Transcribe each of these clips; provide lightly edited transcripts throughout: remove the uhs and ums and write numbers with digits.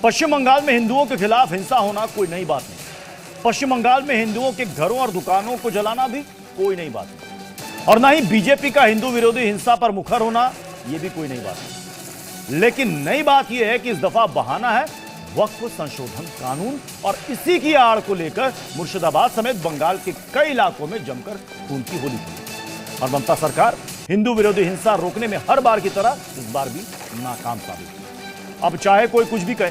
पश्चिम बंगाल में हिंदुओं के खिलाफ हिंसा होना कोई नई बात नहीं। पश्चिम बंगाल में हिंदुओं के घरों और दुकानों को जलाना भी कोई नई बात नहीं, और ना ही बीजेपी का हिंदू विरोधी हिंसा पर मुखर होना यह भी कोई नई बात नहीं। लेकिन नई बात यह है कि इस दफा बहाना है वक्फ संशोधन कानून, और इसी की आड़ को लेकर मुर्शिदाबाद समेत बंगाल के कई इलाकों में जमकर खून की होली खेली। और ममता सरकार हिंदू विरोधी हिंसा रोकने में हर बार की तरह इस बार भी नाकाम साबित हुई। अब चाहे कोई कुछ भी कहे,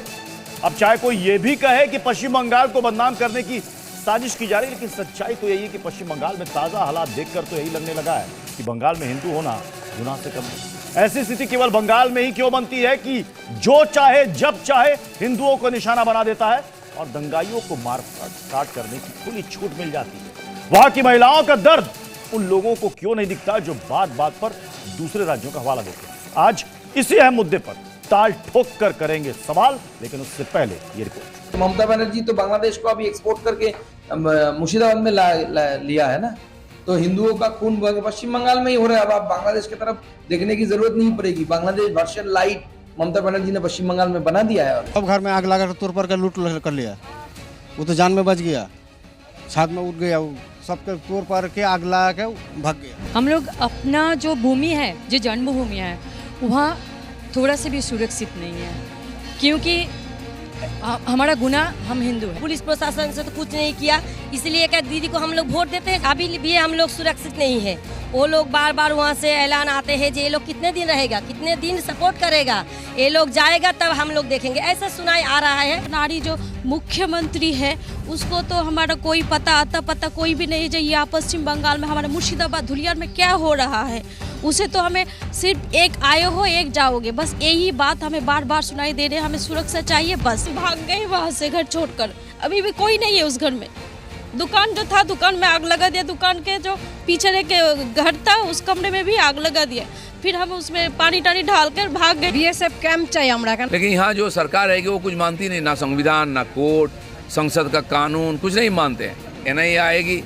अब चाहे कोई यह भी कहे कि पश्चिम बंगाल को बदनाम करने की साजिश की जा रही है, लेकिन सच्चाई तो यही है कि पश्चिम बंगाल में ताजा हालात देखकर तो यही लगने लगा है कि बंगाल में हिंदू होना गुनाह से कम नहीं। ऐसी स्थिति केवल बंगाल में ही क्यों बनती है कि जो चाहे जब चाहे हिंदुओं को निशाना बना देता है और दंगाइयों को मार काट करने की खुली छूट मिल जाती है। वहां की महिलाओं का दर्द उन लोगों को क्यों नहीं दिखता जो बात बात पर दूसरे राज्यों का हवाला देते हैं। आज इसी अहम मुद्दे पर ताल ठोक कर करेंगे सवाल, लेकिन उससे पहले ये रिपोर्ट। ममता बनर्जी तो बांग्लादेश को अभी एक्सपोर्ट करके मुर्शिदाबाद में लिया है ना, तो हिंदुओं का खून पश्चिम बंगाल में ही हो रहा है। अब आप बांग्लादेश की तरफ देखने की जरूरत नहीं पड़ेगी। बांग्लादेश वर्षन लाइट ममता बनर्जी ने पश्चिम बंगाल में बना दिया है। अब घर में आग लगा तौर पर लूट कर लिया, वो तो जान में बच गया, छात में उठ गया, सबके तौर पर के आग लगा के भाग गया। हम लोग अपना जो भूमि है, जो जन्मभूमि है, वहाँ थोड़ा से भी सुरक्षित नहीं है, क्योंकि हमारा गुनाह, हम हिंदू हैं। पुलिस प्रशासन से तो कुछ नहीं किया, इसलिए क्या दीदी को हम लोग वोट देते हैं। अभी भी हम लोग सुरक्षित नहीं है। वो लोग बार बार वहाँ से ऐलान आते हैं कि ये लोग कितने दिन रहेगा, कितने दिन सपोर्ट करेगा, ये लोग जाएगा तब हम लोग देखेंगे, ऐसा सुनाई आ रहा है। नारी जो मुख्यमंत्री है उसको तो हमारा कोई पता कोई भी नहीं है। यहाँ पश्चिम बंगाल में हमारे मुर्शिदाबाद धुलियार में क्या हो रहा है, उसे तो हमें सिर्फ एक आए हो एक जाओगे, बस यही बात हमें बार बार सुनाई दे रहे हैं। हमें सुरक्षा चाहिए, बस भाग गए वहाँ से घर छोड़कर। अभी भी कोई नहीं है उस घर में। दुकान जो था, दुकान में आग लगा दिया। दुकान के जो पीछे के घर था उस कमरे में भी आग लगा दिया। फिर हम उसमें पानी टानी डालकर भाग गए। बीएसएफ कैंप चाहिए हमरा का। लेकिन यहाँ जो सरकार है वो कुछ मानती नहीं, ना संविधान, ना कोर्ट, संसद का कानून, कुछ नहीं मानते हैं। एनआईए आएगी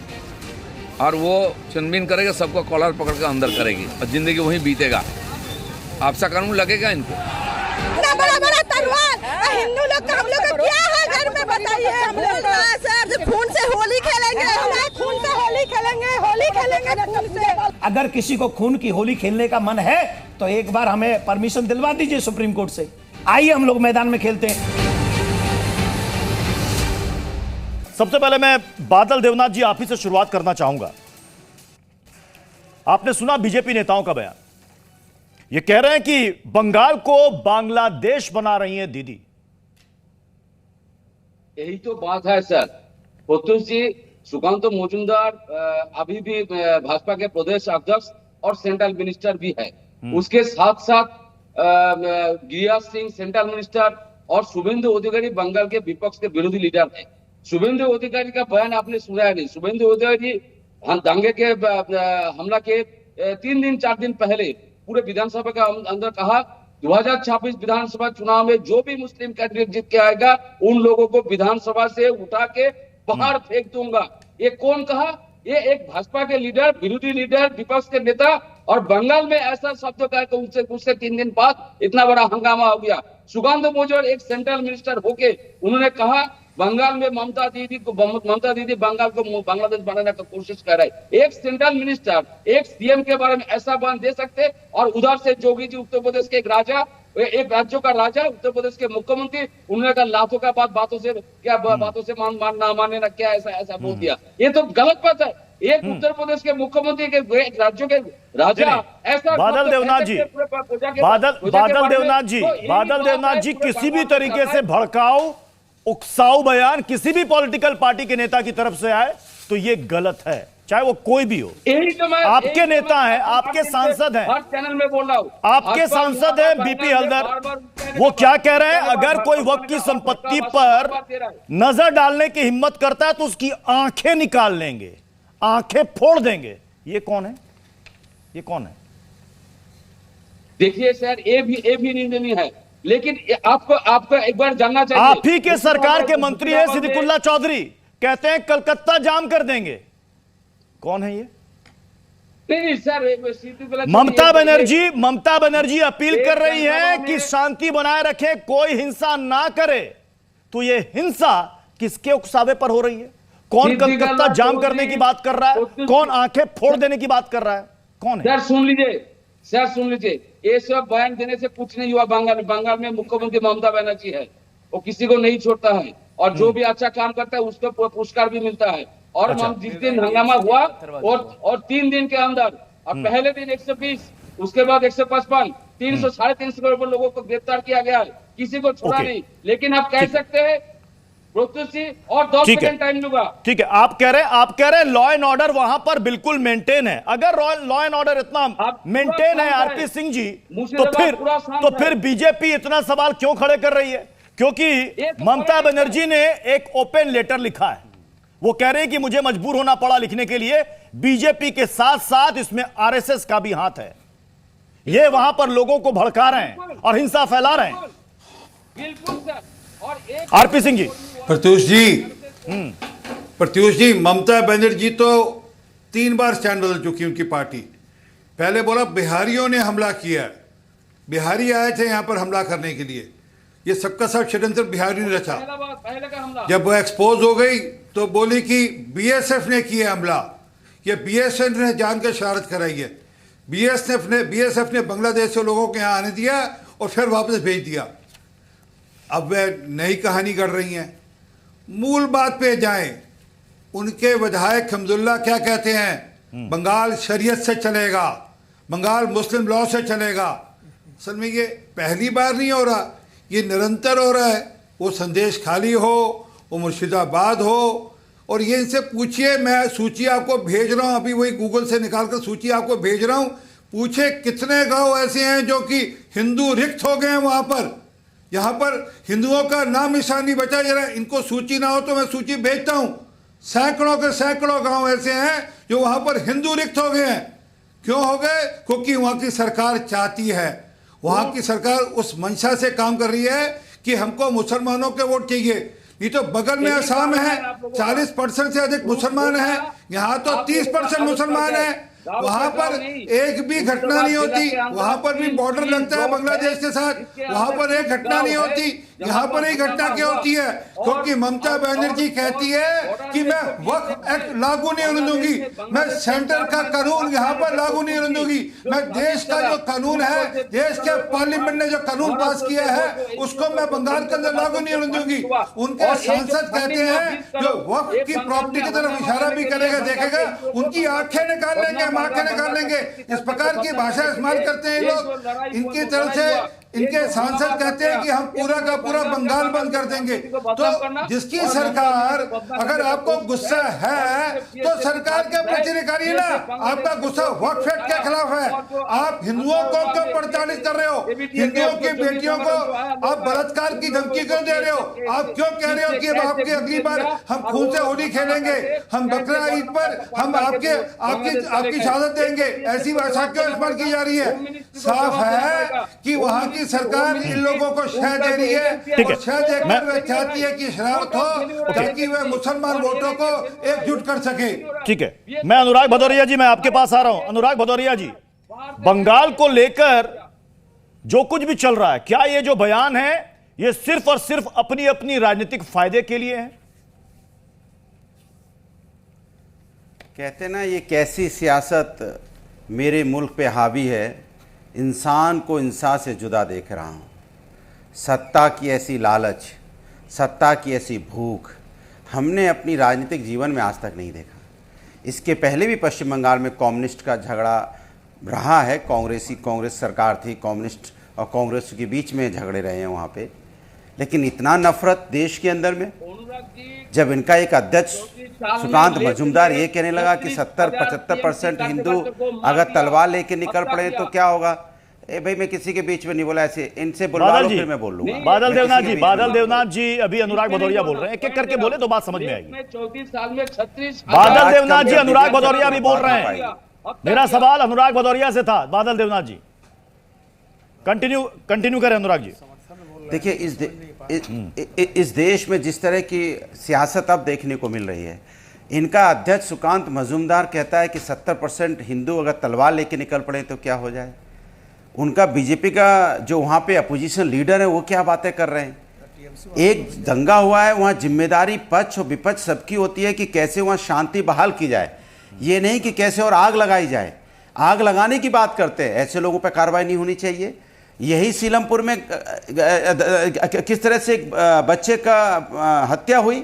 और वो छानबीन करेगा, सबको कॉलर पकड़ कर अंदर करेगी और जिंदगी वहीं बीतेगा। आपसा कानून लगेगा इनको। बड़ा बड़ा तलवार हिंदू लोग का हम लोग का क्या है घर में, बताइए। हम लोग खून से होली खेलेंगे, खून से होली खेलेंगे, होली खेलेंगे खून से। अगर किसी को खून की होली खेलने का मन है तो एक बार हमें परमिशन दिलवा दीजिए सुप्रीम कोर्ट से, आइए हम लोग मैदान में खेलते हैं। सबसे पहले मैं बादल देवनाथ जी आप ही से शुरुआत करना चाहूंगा। आपने सुना बीजेपी नेताओं का बयान, ये कह रहे हैं कि बंगाल को बांग्लादेश बना रही है दीदी। यही तो बात है सर। प्रत्युष जी, सुकांत मजूमदार अभी भी भाजपा के प्रदेश अध्यक्ष और सेंट्रल मिनिस्टर भी है। उसके साथ साथ गिरिराज सिंह सेंट्रल मिनिस्टर और शुभेंदु अधिकारी बंगाल के विपक्ष के विरोधी लीडर है। शुभेंदु अधिकारी का बयान आपने सुना है नहीं। शुभेंदु अधिकारी दंगे के हमला के 3 दिन 4 दिन पहले पूरे विधानसभा का अंदर कहा 2026 विधानसभा चुनाव में जो भी मुस्लिम कैंडिडेट जीत के आएगा उन लोगों को विधानसभा से उठा के बाहर फेंक दूंगा। ये कौन कहा? ये एक भाजपा के लीडर, विरोधी लीडर, विपक्ष के नेता, और बंगाल में ऐसा शब्द कहा उससे 3 दिन बाद इतना बड़ा हंगामा हो गया। सुकांत मजूमदार एक सेंट्रल मिनिस्टर होके उन्होंने कहा बंगाल में ममता दीदी बंगाल को बांग्लादेश बनाने का कोशिश कर रहे है। एक सेंट्रल मिनिस्टर, एक सीएम के बारे में ऐसा बयान दे सकते, और उधर से जोगी जी उत्तर प्रदेश के एक राजा, एक राज्यों का राजा, उत्तर प्रदेश के मुख्यमंत्री, उन्होंने कहा लातों का बातों से क्या बातों से ना मानने ना क्या ऐसा बोल दिया। ये तो गलत बात है। एक उत्तर प्रदेश के मुख्यमंत्री के राज्यों के राजा ऐसा। बादल देवनाथ जी, बादल देवनाथ जी किसी भी तरीके से भड़काऊ उकसाऊ बयान किसी भी पॉलिटिकल पार्टी के नेता की तरफ से आए तो ये गलत है, चाहे वो कोई भी हो। आपके नेता हैं, आपके सांसद हैं, हर चैनल में बोल रहा हूं, आपके सांसद हैं बीपी हल्दर, वो क्या कह रहे हैं? अगर कोई वक्त की संपत्ति पर नजर डालने की हिम्मत करता है तो उसकी आंखें निकाल लेंगे, आंखें फोड़ देंगे। ये कौन है? ये कौन है? देखिए सर, ये भी निंदनीय है, लेकिन आपको एक बार जानना चाहिए। आप ही के सरकार के मंत्री है सिद्दीकुल्ला चौधरी, कहते हैं कलकत्ता जाम कर देंगे। कौन है ये? नहीं सर, सीधी गलत ममता बनर्जी अपील कर रही है कि शांति बनाए रखें, कोई हिंसा ना करे। तो ये हिंसा किसके उकसावे पर हो रही है? कौन कलकत्ता जाम करने की बात कर रहा है? कौन आंखें फोड़ देने की बात कर रहा है? कौन है? सर सुन लीजिए, ये सब बयान देने से कुछ नहीं हुआ। बंगाल में मुख्यमंत्री ममता बनर्जी है, वो किसी को नहीं छोड़ता है, और जो भी अच्छा काम करता है उसको पुरस्कार भी मिलता है। और अच्छा। जिस दिन हंगामा हुआ और 3 दिन के अंदर, और पहले दिन 120, उसके बाद 155, 300, 350 करोड़ लोगों को गिरफ्तार किया गया है, किसी को छोड़ा नहीं। लेकिन आप कह सकते हैं और 10 सेकंड टाइम लूंगा। ठीक है, आप कह रहे हैं लॉ एंड ऑर्डर वहां पर बिल्कुल मेंटेन है। अगर लॉ एंड ऑर्डर इतना मेंटेन है आरपी सिंह जी, तो फिर बीजेपी इतना सवाल क्यों खड़े कर रही है? क्योंकि ममता बनर्जी ने एक ओपन लेटर लिखा है। वो कह रहे हैं कि मुझे मजबूर होना पड़ा लिखने के लिए। बीजेपी के साथ साथ इसमें आरएसएस का भी हाथ है। ये वहां पर लोगों को भड़का रहे हैं और हिंसा फैला रहे हैं। बिल्कुल सर। और एक आरपी सिंह जी, प्रत्युष जी, ममता बनर्जी तो 3 बार स्टैंड बदल चुकी उनकी पार्टी। पहले बोला बिहारियों ने हमला किया, बिहारी आए थे यहां पर हमला करने के लिए, ये सबका सब षड्यंत्र बिहारी ने रचा। पहले का हमला जब वो एक्सपोज हो गई तो बोली कि बीएसएफ ने किया हमला, ये बीएसएफ ने जान के शरारत कराई है। बीएसएफ ने बांग्लादेश से लोगों के यहाँ आने दिया और फिर वापस भेज दिया। अब वे नई कहानी कर रही हैं। मूल बात पे जाएं, उनके विधायक हमदुल्ला क्या कहते हैं? बंगाल शरीयत से चलेगा, बंगाल मुस्लिम लॉ से चलेगा। असल में ये पहली बार नहीं हो रहा, ये निरंतर हो रहा है। वो संदेश खाली हो, वो मुर्शिदाबाद हो, और ये इनसे पूछिए, मैं सूची आपको भेज रहा हूँ, अभी वही गूगल से निकाल कर सूची आपको भेज रहा हूँ। पूछे कितने गांव ऐसे हैं जो कि हिंदू रिक्त हो गए हैं वहाँ पर, यहाँ पर हिंदुओं का नाम निशान नहीं बचा। जरा इनको सूची ना हो तो मैं सूची भेजता हूँ। सैकड़ों के सैकड़ों गांव ऐसे हैं जो वहाँ पर हिंदू रिक्त हो गए हैं। क्यों हो गए? क्योंकि वहाँ की सरकार चाहती है, वहाँ की सरकार उस मंशा से काम कर रही है कि हमको मुसलमानों के वोट चाहिए। ये तो बगल में असम है, 40% से अधिक मुसलमान हैं, यहाँ तो 30% मुसलमान हैं। वहां पर एक भी घटना नहीं होती, वहां पर भी बॉर्डर लगता है बांग्लादेश के साथ, वहां पर एक घटना नहीं होती। यहाँ पर एक घटना क्या होती है? क्योंकि ममता बनर्जी कहती है कि मैं वक्फ एक्ट लागू नहीं होने दूंगी, मैं सेंटर का कानून यहाँ पर लागू नहीं होने दूंगी, मैं देश का जो कानून है, देश के पार्लियामेंट ने जो कानून पास किया है उसको मैं बंगाल के अंदर लागू नहीं होने दूंगी। उनके सांसद कहते हैं जो वक्फ की प्रॉपर्टी की तरफ इशारा भी करेगा, देखेगा, उनकी आंखें निकाल लेंगे, हम आंखें निकाल लेंगे। इस प्रकार की भाषा इस्तेमाल करते हैं लोग। इनकी तरफ से इनके सांसद कहते हैं कि हम पूरा का पूरा बंगाल बंद कर देंगे। तो जिसकी सरकार, अगर आपको गुस्सा है तो सरकार के प्रति निकालिए ना। आपका गुस्सा वक्फ एक्ट के खिलाफ है। आप हिंदुओं को क्यों प्रताड़ित कर रहे हो? हिंदुओं की बेटियों को आप बलात्कार की धमकी क्यों दे रहे हो? आप क्यों कह रहे हो कि आपकी अगली बार हम खून से होली खेलेंगे, हम बकरा ईद पर हम आपकी शहादत देंगे? ऐसी भाषा क्यों इस्तेमाल की जा रही है? साफ है कि वहां की सरकार इन लोगों को शह दे रही है, और शह देकर वे चाहती है कि शरारत हो ताकि वे मुसलमान वोटों को एकजुट कर सके। ठीक है, मैं अनुराग भदौरिया जी, मैं आपके पास आ रहा हूं। अनुराग भदौरिया जी, बंगाल को लेकर जो कुछ भी चल रहा है, क्या ये जो बयान है ये सिर्फ और सिर्फ अपनी अपनी राजनीतिक फायदे के लिए है? कहते ना, ये कैसी सियासत मेरे मुल्क पे हावी है, इंसान को इंसान से जुदा देख रहा हूँ। सत्ता की ऐसी लालच, सत्ता की ऐसी भूख हमने अपनी राजनीतिक जीवन में आज तक नहीं देखा। इसके पहले भी पश्चिम बंगाल में कम्युनिस्ट का झगड़ा रहा है, कांग्रेस सरकार थी, कम्युनिस्ट और कांग्रेस के बीच में झगड़े रहे हैं वहाँ पे। लेकिन इतना नफरत देश के अंदर में, जब इनका एक अध्यक्ष सुकांत मजूमदार ये कहने लगा कि 70-75% हिंदू अगर तलवार लेके निकल पड़े तो क्या होगा? भाई मैं किसी के बीच में नहीं बोला, ऐसे इनसे बुलवा लो फिर मैं बोल लूंगा। बादल देवनाथ जी अभी अनुराग भदौरिया बोल रहे हैं, एक एक करके बोले तो बात समझ में आएगी। 34 साल में 36 बादल देवनाथ जी, अनुराग भदौरिया भी बोल रहे हैं। मेरा सवाल अनुराग भदौरिया से था। बादल देवनाथ जी कंटिन्यू करें। अनुराग जी देखिए, इस देश में जिस तरह की सियासत अब देखने को मिल रही है, इनका अध्यक्ष सुकांत मजूमदार कहता है कि 70% हिंदू अगर तलवार लेके निकल पड़े तो क्या हो जाए। उनका बीजेपी का जो वहाँ पे अपोजिशन लीडर है वो क्या बातें कर रहे हैं। एक दंगा हुआ है, वहाँ जिम्मेदारी पक्ष और विपक्ष सबकी होती है कि कैसे वहाँ शांति बहाल की जाए, ये नहीं कि कैसे और आग लगाई जाए। आग लगाने की बात करते हैं, ऐसे लोगों पर कार्रवाई नहीं होनी चाहिए। यही सीलमपुर में किस तरह से बच्चे का हत्या हुई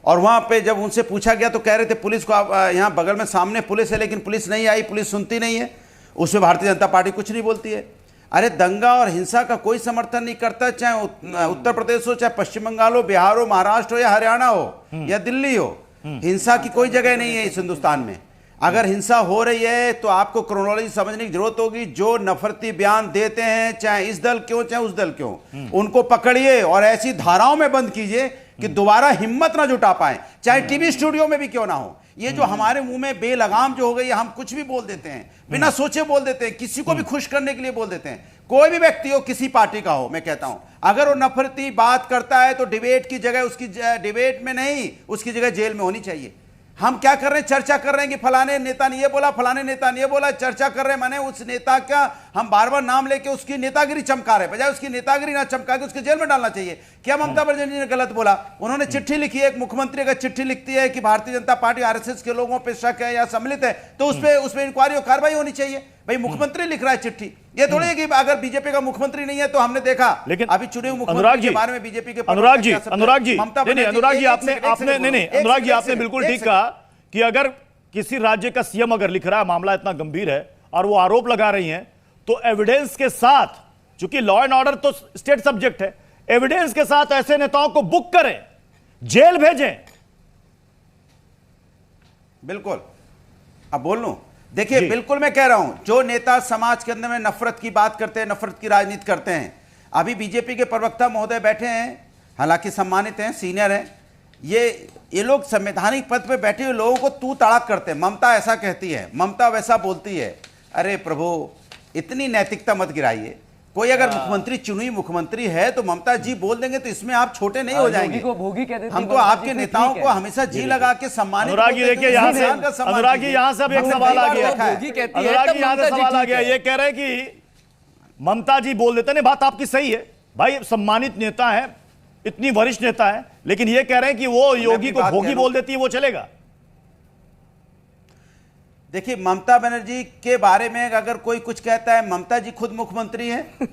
और वहाँ पे जब उनसे पूछा गया तो कह रहे थे पुलिस को, यहाँ बगल में सामने पुलिस है लेकिन पुलिस नहीं आई, पुलिस सुनती नहीं है, उसमें भारतीय जनता पार्टी कुछ नहीं बोलती है। अरे दंगा और हिंसा का कोई समर्थन नहीं करता, चाहे उत्तर प्रदेश हो, चाहे पश्चिम बंगाल हो, बिहार हो, महाराष्ट्र हो या हरियाणा हो या दिल्ली हो, हिंसा की कोई जगह नहीं है इस हिंदुस्तान में। अगर हिंसा हो रही है तो आपको क्रोनोलॉजी समझने की जरूरत होगी। जो नफरती बयान देते हैं, चाहे इस दल के हो चाहे उस दल के हो, उनको पकड़िए और ऐसी धाराओं में बंद कीजिए कि दोबारा हिम्मत ना जुटा पाए, चाहे टीवी स्टूडियो में भी क्यों ना हो। ये जो हमारे मुंह में बेलगाम जो हो गई, हम कुछ भी बोल देते हैं, बिना सोचे बोल देते हैं, किसी को भी खुश करने के लिए बोल देते हैं। कोई भी व्यक्ति हो, किसी पार्टी का हो, मैं कहता हूं अगर वो नफरती बात करता है तो डिबेट की जगह उसकी डिबेट में नहीं, उसकी जगह जेल में होनी चाहिए। हम क्या कर रहे हैं, चर्चा कर रहे हैं कि फलाने नेता ने ये बोला, फलाने नेता ने ये बोला, चर्चा कर रहे हैं। माने उस नेता का हम बार बार नाम लेके उसकी नेतागिरी चमका रहे हैं, बजाय उसकी नेतागिरी ना चमका के उसके जेल में डालना चाहिए। क्या ममता बनर्जी ने गलत बोला? उन्होंने चिट्ठी लिखी है, एक मुख्यमंत्री अगर चिट्ठी लिखती है कि भारतीय जनता पार्टी आरएसएस के लोगों पर शक है या सम्मिलित है तो उस पर इंक्वायरी और कार्रवाई होनी चाहिए। भाई मुख्यमंत्री लिख रहा है चिट्ठी, ये थोड़ी है कि अगर बीजेपी का मुख्यमंत्री नहीं है तो हमने देखा, लेकिन अभी चुने हुए मुख्यमंत्री के बारे में बीजेपी के अनुराग जी आपने बिल्कुल ठीक कहा कि अगर किसी राज्य का सीएम अगर लिख रहा है, मामला इतना गंभीर है और वो आरोप लगा रही हैं, तो एविडेंस के साथ, चूंकि लॉ एंड ऑर्डर तो स्टेट सब्जेक्ट है, एविडेंस के साथ ऐसे नेताओं को बुक करें, जेल भेजें। बिल्कुल, अब बोल लूं, देखिए बिल्कुल मैं कह रहा हूं, जो नेता समाज के अंदर में नफरत की बात करते हैं, नफरत की राजनीति करते हैं, अभी बीजेपी के प्रवक्ता महोदय बैठे हैं, हालांकि सम्मानित हैं, सीनियर हैं, ये लोग संवैधानिक पद पे बैठे हुए लोगों को तू तड़ाक करते हैं। ममता ऐसा कहती है, ममता वैसा बोलती है। अरे प्रभु, इतनी नैतिकता मत गिराइए। कोई अगर मुख्यमंत्री चुनी मुख्यमंत्री है तो ममता जी बोल देंगे तो इसमें आप छोटे नहीं हो जाएंगे। हम तो आपके नेताओं को हमेशा जी लगा के सम्मानित। अनुराग जी देखिए, यहाँ से अब एक सवाल आ गया, अनुराग जी यहाँ से सवाल आ गया, ये कह रहे हैं कि ममता जी बोल देते हैं, बात आपकी सही है भाई, सम्मानित नेता है, इतनी वरिष्ठ नेता है, लेकिन ये कह रहे हैं कि वो योगी को भोगी बोल देती है, वो चलेगा। देखिए, ममता बनर्जी के बारे में अगर कोई कुछ कहता है, ममता जी खुद मुख्यमंत्री हैं,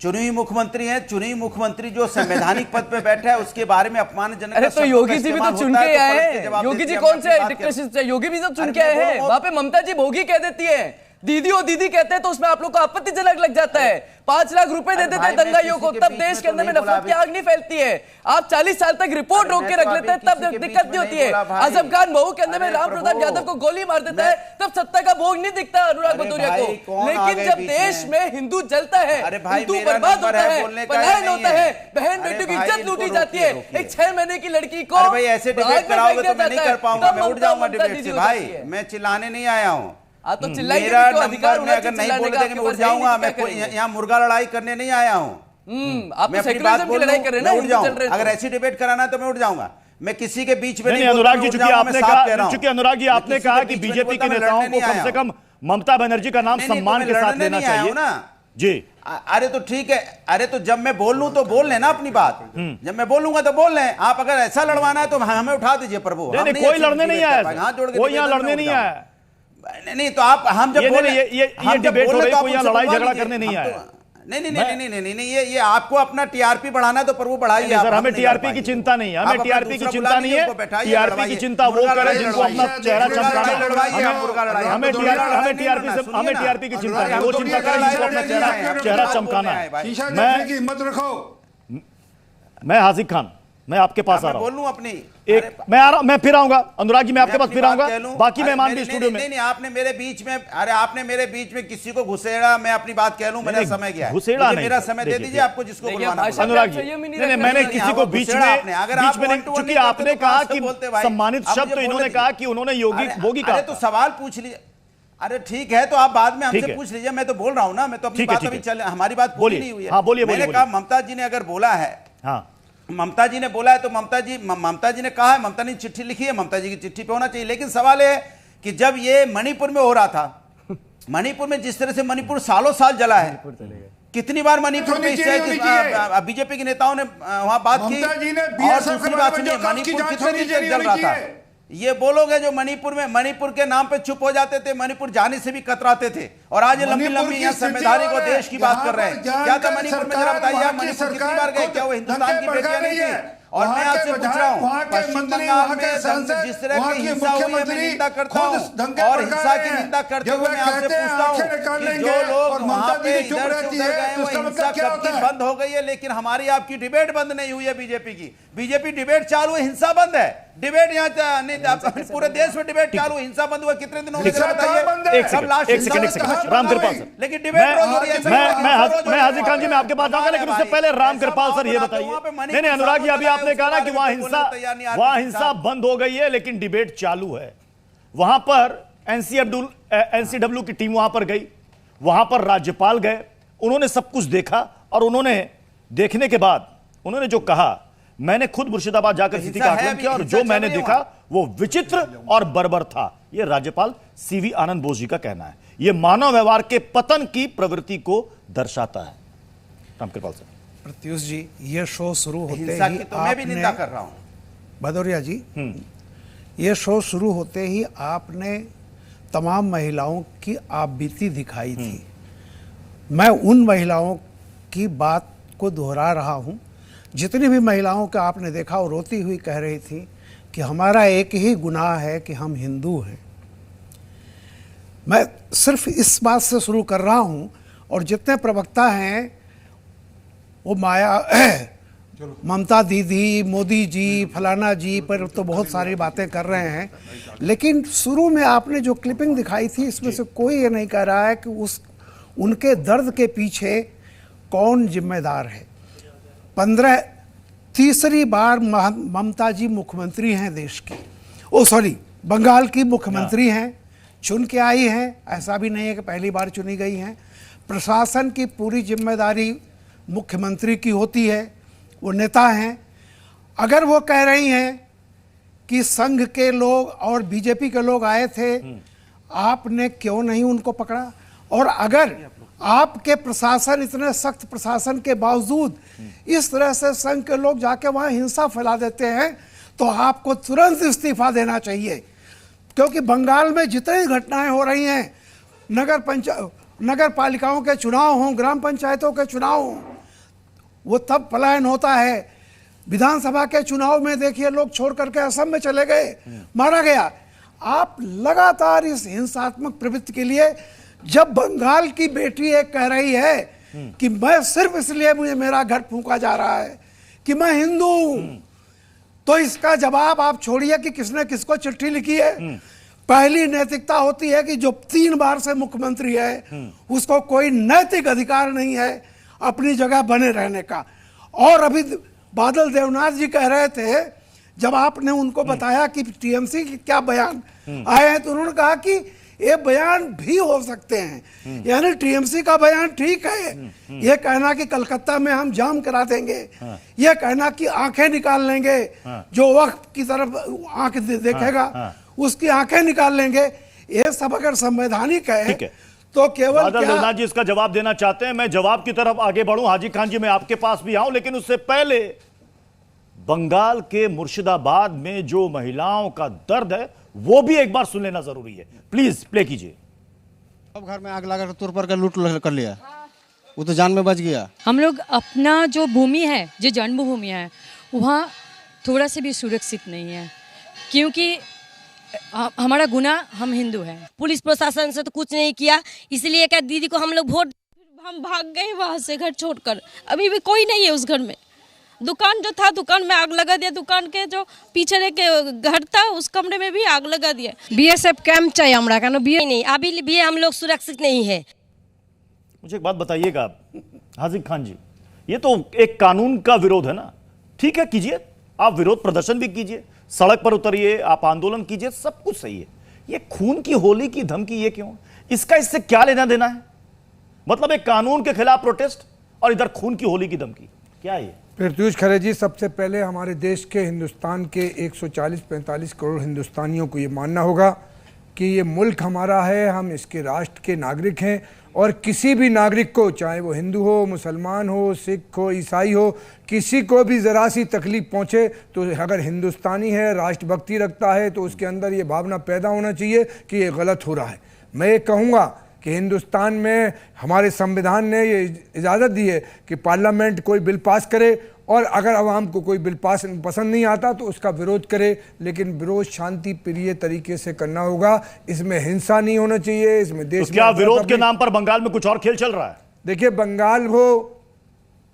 चुनी हुई मुख्यमंत्री हैं, चुनी हुई मुख्यमंत्री जो संवैधानिक पद पे बैठा है उसके बारे में अपमानजनक। अरे तो योगी जी भी तो चुन के आए हैं, योगी जी कौन से डिक्टेटरशिप, योगी भी तो चुन के आए हैं। वहां पे ममता जी भोगी कह देती है, दीदी ओ दीदी कहते हैं तो उसमें आप लोग को आपत्तिजनक लग जाता है। 5 लाख रुपए दे देते हैं दंगाइयों को, तब देश के अंदर में नफरत की आग नहीं फैलती है। आप 40 साल तक रिपोर्ट रोक के रख लेते हैं, तब दिक्कत नहीं होती है। आजम खान महू के अंदर में राम प्रताप यादव को गोली मार देता है, तब सत्ता का भोग नहीं दिखता अनुराग भदौरिया को। लेकिन जब देश में हिंदू जलता है, हिंदू बर्बाद होता है, पलायन होता है, बहन बेटियों की इज्जत लूटी जाती है, एक 6 महीने की लड़की को भाई ऐसे डिबेट कराओगे तो मैं नहीं कर पाऊंगा, मैं उठ जाऊंगा डिबेट से। भाई मैं चिल्लाने नहीं आया हूँ, तो मेरा नंबर में अगर नहीं बोल देंगे मैं उठ जाऊंगा। मैं यहाँ मुर्गा लड़ाई करने नहीं आया हूँ, मैं अपनी बात बोल रहा हूँ, मैं उठ जाऊँ। अगर ऐसी डिबेट कराना है तो मैं उठ जाऊंगा, मैं किसी के बीच में नहीं। अनुराग जी, चूंकि अनुराग जी आपने कहा कि बीजेपी के नेताओं को कम से कम ममता बनर्जी का नाम सम्मान के साथ लेना चाहिए ना जी। अरे तो ठीक है, अरे तो जब मैं बोल लूं तो बोल लेना अपनी बात, जब मैं बोलूंगा तो बोल लें। आप अगर ऐसा लड़वाना है तो हमें उठा दीजिए प्रभु। कोई लड़ने नहीं आया, कोई यहाँ लड़ने नहीं आया। नहीं तो आप, हम जब बोले ये डिबेट हो रही है, कोई यहाँ लड़ाई झगड़ा करने नहीं आया। नहीं, ये आपको अपना टीआरपी बढ़ाना है तो प्रभु बढ़ाइए। सर हमें टीआरपी की चिंता नहीं है, हमें टीआरपी की चिंता नहीं है। टीआरपी की चिंता वो करे जिनको अपना चेहरा चमकाना है। हमें टीआरपी की चिंता नहीं, वो चिंता करे जिनको अपना चेहरा चमकाना है। मैं हाजिक खान, मैं आपके पास आ रहा हूं, बोलूं अपनी एक मैं आ रहा हूं, मैं फिर आऊंगा अनुराग जी, मैं आपके पास फिर आऊंगा, बाकी मेहमान भी स्टूडियो में। नहीं, आपने मेरे बीच में, अरे आपने मेरे बीच में किसी को घुसेड़ा, मैं अपनी बात कह लूं, मेरा समय गया है, घुसेड़ा नहीं, मेरा समय दे दीजिए आपको जिसको बुलवाना। अनुराग जी नहीं, मैंने किसी को बीच में चूंकि आपने कहा कि सम्मानित शब्द, तो इन्होंने कहा कि उन्होंने योगी भोगी कहा, तो सवाल पूछ लीजिए। अरे ठीक है, तो आप बाद में हमसे पूछ लीजिए, मैं तो बोल रहा हूं ना, मैं तो अपनी बात अभी चल, हमारी बात पूरी नहीं हुई है। हाँ बोलिए। मैंने कहा ममता जी ने अगर बोला है ममता जी ने बोला है तो ममता जी ने कहा है, ममता ने चिट्ठी लिखी है, ममता जी की चिट्ठी पे होना चाहिए। लेकिन सवाल ये है कि जब ये मणिपुर में हो रहा था, मणिपुर में जिस तरह से मणिपुर सालों साल जला है, कितनी बार मणिपुर में बीजेपी के नेताओं ने वहां बात की, और दूसरी बात सुनिए, मणिपुर कितने दिन तक जल रहा था। ये वो लोग हैं जो मणिपुर के नाम पे चुप हो जाते थे, मणिपुर जाने से भी कतराते थे, और आज ये लंबी लंबी यहाँ संवैधानिक और देश की बात कर रहे हैं। क्या था मणिपुर में, जरा बताइए आप, मणिपुर कितनी बार गए? क्या वो हिंदुस्तान की बेटियां नहीं थी? और मैं आपसे पूछ रहा हूँ, पश्चिम बंगाल में जिस तरह की हिंसा हुई है, मैं निंदा करता हूँ, और हिंसा की निंदा करते हुए मैं आपसे पूछता हूँ कि जो लोग वहां पे इधर से उधर गए, वो हिंसा कब की बंद हो गई है? लेकिन हमारी आपकी डिबेट बंद नहीं हुई है बीजेपी की। बीजेपी डिबेट चालू है, हिंसा बंद है। डिबेट यहाँ नहीं, पूरे देश में डिबेट चालू, हिंसा बंद हुआ कितने दिन हो गए बताइए? सब लास्ट राम कृपाल सर, लेकिन डिबेट रोज हो रही है। मैं हाजी खान जी मैं आपके पास जाऊंगा, लेकिन उससे पहले राम कृपाल सर ये बताइए। नहीं अनुराग जी, अभी आपने कहा ना कि वहां हिंसा बंद हो गई है, लेकिन डिबेट चालू है। वहां पर एनसीडब्ल्यू की टीम वहां पर गई, वहां पर राज्यपाल गए, उन्होंने सब कुछ देखा, और उन्होंने देखने के बाद उन्होंने जो कहा, मैंने खुद मुर्शिदाबाद जाकर स्थिति का आकलन किया, और जो मैंने देखा वो विचित्र और बर्बर था। यह राज्यपाल सीवी आनंद बोस जी का कहना है। यह मानव व्यवहार के पतन की प्रवृत्ति को दर्शाता है। रामकृपाल सर। प्रत्युष जी, ये शो शुरू होते ही तो मैं भी निंदा कर रहा हूं भदौरिया जी, ये शो शुरू होते ही आपने तमाम महिलाओं की आपबीती दिखाई थी। मैं उन महिलाओं की बात को दोहरा रहा हूं, जितनी भी महिलाओं का आपने देखा वो रोती हुई कह रही थी कि हमारा एक ही गुनाह है कि हम हिंदू हैं। मैं सिर्फ इस बात से शुरू कर रहा हूं, और जितने प्रवक्ता हैं वो ममता दीदी, मोदी जी, फलाना जी पर तो बहुत सारी बातें कर रहे हैं, लेकिन शुरू में आपने जो क्लिपिंग दिखाई थी, इसमें से कोई ये नहीं कह रहा है कि उनके दर्द के पीछे कौन जिम्मेदार है। 3री बार ममता जी मुख्यमंत्री हैं देश की, बंगाल की मुख्यमंत्री हैं, चुन के आई हैं, ऐसा भी नहीं है कि पहली बार चुनी गई हैं। प्रशासन की पूरी जिम्मेदारी मुख्यमंत्री की होती है, वो नेता हैं। अगर वो कह रही हैं कि संघ के लोग और बीजेपी के लोग आए थे, आपने क्यों नहीं उनको पकड़ा? और अगर आपके प्रशासन, इतने सख्त प्रशासन के बावजूद इस तरह से संघ के लोग जाके वहां हिंसा फैला देते हैं, तो आपको तुरंत इस्तीफा देना चाहिए। क्योंकि बंगाल में जितनी घटनाएं हो रही हैं, नगर पालिकाओं के चुनाव हों, ग्राम पंचायतों के चुनाव हों, वो तब पलायन होता है। विधानसभा के चुनाव में देखिए, लोग छोड़ करके असम में चले गए, मारा गया। आप लगातार इस हिंसात्मक प्रवृत्ति के लिए, जब बंगाल की बेटी एक कह रही है कि मैं सिर्फ इसलिए मुझे मेरा घर फूंका जा रहा है कि मैं हिंदू हूं, तो इसका जवाब आप छोड़िए कि किसने किसको चिट्ठी लिखी है। पहली नैतिकता होती है कि जो 3 बार से मुख्यमंत्री है, उसको कोई नैतिक अधिकार नहीं है अपनी जगह बने रहने का। और अभी बादल देवनाथ जी कह रहे थे, जब आपने उनको बताया कि टीएमसी के क्या बयान आए हैं, तो उन्होंने कहा कि ये बयान भी हो सकते हैं। यानी टीएमसी का बयान ठीक है, ये कहना कि कलकत्ता में हम जाम करा देंगे, ये कहना कि आंखें निकाल लेंगे, जो वक्त की तरफ आंख देखेगा उसकी आंखें निकाल लेंगे, ये सब अगर संवैधानिक है तो केवल बादल देवनाथ जी इसका जवाब देना चाहते हैं। मैं जवाब की तरफ आगे बढ़ूं, हाजी खान जी मैं आपके पास भी आऊं, लेकिन उससे पहले बंगाल के मुर्शिदाबाद में जो महिलाओं का दर्द है वो भी एक बार सुन लेना जरूरी है। प्लीज प्ले कीजिए। अब घर में आग लगा कर तोड़ पर कर लूट कर लिया, वो तो जान में बच गया। हम लोग अपना जो भूमि है, जो जन्मभूमि है, वहाँ थोड़ा से भी सुरक्षित नहीं है, क्योंकि हमारा गुनाह, हम हिंदू हैं। पुलिस प्रशासन से तो कुछ नहीं किया, इसलिए क्या दीदी को हम लोग वोट, हम भाग गए वहाँ से घर छोड़कर। अभी भी कोई नहीं है उस घर में। दुकान जो था, दुकान में आग लगा दिया। दुकान के जो पीछे के घर था, उस कमरे में भी आग लगा दिया। बीएसएफ कैंप चाहिए हमरा का, नहीं, अभी भी हम लोग सुरक्षित नहीं है। मुझे एक बात बताइएगा हाजी खान जी, ये तो एक कानून का विरोध है ना? ठीक है, कीजिए, आप विरोध प्रदर्शन भी कीजिए, सड़क पर उतरिए, आप आंदोलन कीजिए, सब कुछ सही है। ये खून की होली की धमकी ये क्यों? इसका इससे क्या लेना देना है? मतलब एक कानून के खिलाफ प्रोटेस्ट और इधर खून की होली की धमकी। क्या ये? प्रत्युष खरे जी, सबसे पहले हमारे देश के, हिंदुस्तान के 140-45 करोड़ हिंदुस्तानियों को ये मानना होगा कि ये मुल्क हमारा है, हम इसके राष्ट्र के नागरिक हैं और किसी भी नागरिक को, चाहे वो हिंदू हो, मुसलमान हो, सिख हो, ईसाई हो, किसी को भी ज़रा सी तकलीफ पहुँचे तो अगर हिंदुस्तानी है, राष्ट्रभक्ति रखता है, तो उसके अंदर ये भावना पैदा होना चाहिए कि ये गलत हो रहा है। मैं ये कहूँगा कि हिंदुस्तान में हमारे संविधान ने ये इजाज़त दी है कि पार्लियामेंट कोई बिल पास करे और अगर आवाम को कोई बिल पास पसंद नहीं आता तो उसका विरोध करे, लेकिन विरोध शांति प्रिय तरीके से करना होगा। इसमें हिंसा नहीं होना चाहिए, इसमें देश तो क्या विरोध के नाम पर बंगाल में कुछ और खेल चल रहा है? देखिए, बंगाल हो,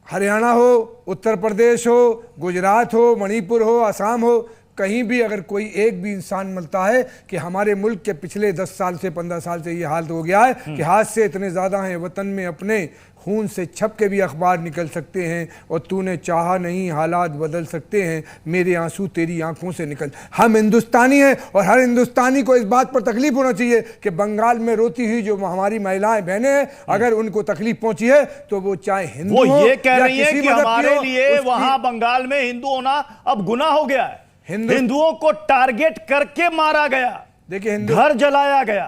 हरियाणा हो, उत्तर प्रदेश हो, गुजरात हो, मणिपुर हो, असम हो, कहीं भी अगर कोई एक भी इंसान मिलता है कि हमारे मुल्क के पिछले 10 साल से 15 साल से ये हाल हो गया है कि हाथ से इतने ज़्यादा हैं, वतन में अपने खून से छप के भी अखबार निकल सकते हैं और तूने चाहा नहीं हालात बदल सकते हैं, मेरे आंसू तेरी आंखों से निकल। हम हिंदुस्तानी हैं और हर हिंदुस्तानी को इस बात पर तकलीफ होना चाहिए कि बंगाल में रोती हुई जो हमारी महिलाएं बहनें हैं, अगर उनको तकलीफ पहुंची है तो वो चाहे हिंदू वो हो ये कह रही है किसी कि मजहब की हमारे हो, लिए वहां बंगाल में हिंदू होना अब गुनाह हो गया है, हिंदुओं को टारगेट करके मारा गया, देखिए घर जलाया गया,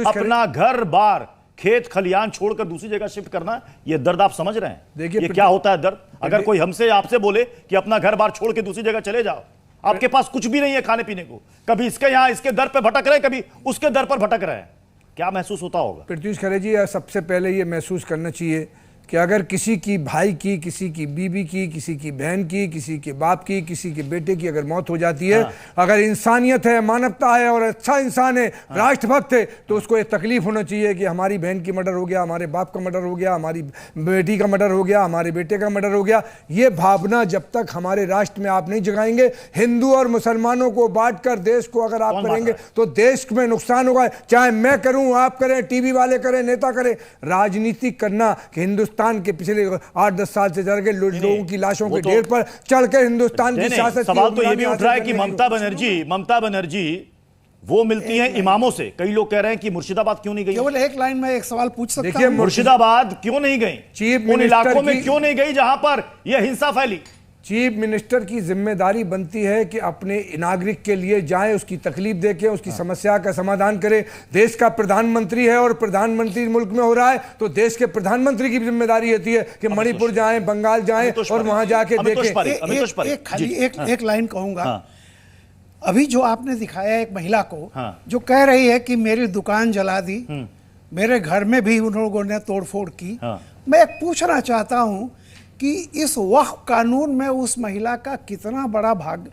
अपना घर बार खेत खलियान छोड़कर दूसरी जगह शिफ्ट करना, ये दर्द आप समझ रहे हैं? देखिए ये क्या होता है दर्द? अगर कोई हमसे आपसे बोले कि अपना घर बार छोड़ के दूसरी जगह चले जाओ, आपके पास कुछ भी नहीं है खाने पीने को, कभी इसके यहां इसके दर पे भटक रहे, कभी उसके दर पर भटक रहे हैं, क्या महसूस होता होगा? प्रत्युष खरे जी, सबसे पहले ये महसूस करना चाहिए कि अगर किसी की भाई की, किसी की बीवी की, किसी की बहन की, किसी के बाप की, किसी के बेटे की अगर मौत हो जाती है, अगर इंसानियत है, मानवता है और अच्छा इंसान है, राष्ट्रभक्त है, तो उसको ये तकलीफ होना चाहिए कि हमारी बहन की मर्डर हो गया, हमारे बाप का मर्डर हो गया, हमारी बेटी का मर्डर हो गया, हमारे बेटे का मर्डर हो गया। ये भावना जब तक हमारे राष्ट्र में आप नहीं जगाएंगे, हिंदू और मुसलमानों को बांट कर देश को अगर आप करेंगे तो देश में नुकसान होगा। चाहे मैं करूं, आप करें, टीवी वाले करें, नेता करें, राजनीति करना कि हिंदुस्तान के पिछले 8-10 साल से जर के लोगों की लाशों के ढेर पर चढ़ के हिंदुस्तान की सियासत। सवाल तो ये भी उठ रहा है कि ममता बनर्जी वो मिलती हैं इमामों से, कई लोग कह रहे हैं कि मुर्शिदाबाद क्यों नहीं गई? केवल एक लाइन में एक सवाल पूछ सकता हूं, मुर्शिदाबाद क्यों नहीं गई? उन इलाकों में क्यों नहीं गई जहां पर यह हिंसा फैली? चीफ मिनिस्टर की जिम्मेदारी बनती है कि अपने नागरिक के लिए जाए, उसकी तकलीफ देखे, उसकी समस्या का समाधान करे। देश का प्रधानमंत्री है और प्रधानमंत्री मुल्क में हो रहा है तो देश के प्रधानमंत्री की जिम्मेदारी होती है कि मणिपुर जाएं, बंगाल जाएं और वहां जाके देखें। एक लाइन कहूंगा, अभी जो आपने दिखाया एक महिला को जो कह रही है कि मेरी दुकान जला दी, मेरे घर में भी उन लोगों ने तोड़फोड़ की, मैं एक पूछना चाहता हूं कि इस वक्फ कानून में उस महिला का कितना बड़ा भाग,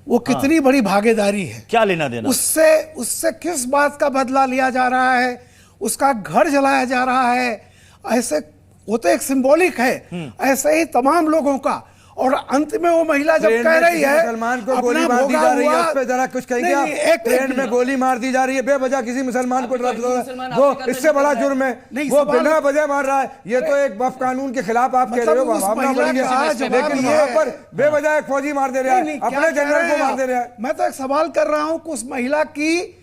वो कितनी बड़ी भागीदारी है? क्या लेना देना उससे किस बात का बदला लिया जा रहा है? उसका घर जलाया जा रहा है, ऐसे वो तो एक सिंबॉलिक है, ऐसे ही तमाम लोगों का। और अंत में वो महिला जब कह रही है मुसलमान को गोली मार दी जा रही है, उस पे जरा कुछ कहेंगे आप? ट्रेन में गोली मार दी जा रही है बेवजह, किसी मुसलमान को वो इससे बड़ा जुर्म है, वो बिना वजह मार रहा है। ये तो एक वक्फ कानून के खिलाफ आप कह रहे हो, लेकिन वहां पर बेवजह एक फौजी मार दे रहा है, अपने जनरल को मार दे रहा है। मैं तो एक सवाल कर रहा हूं कि उस महिला की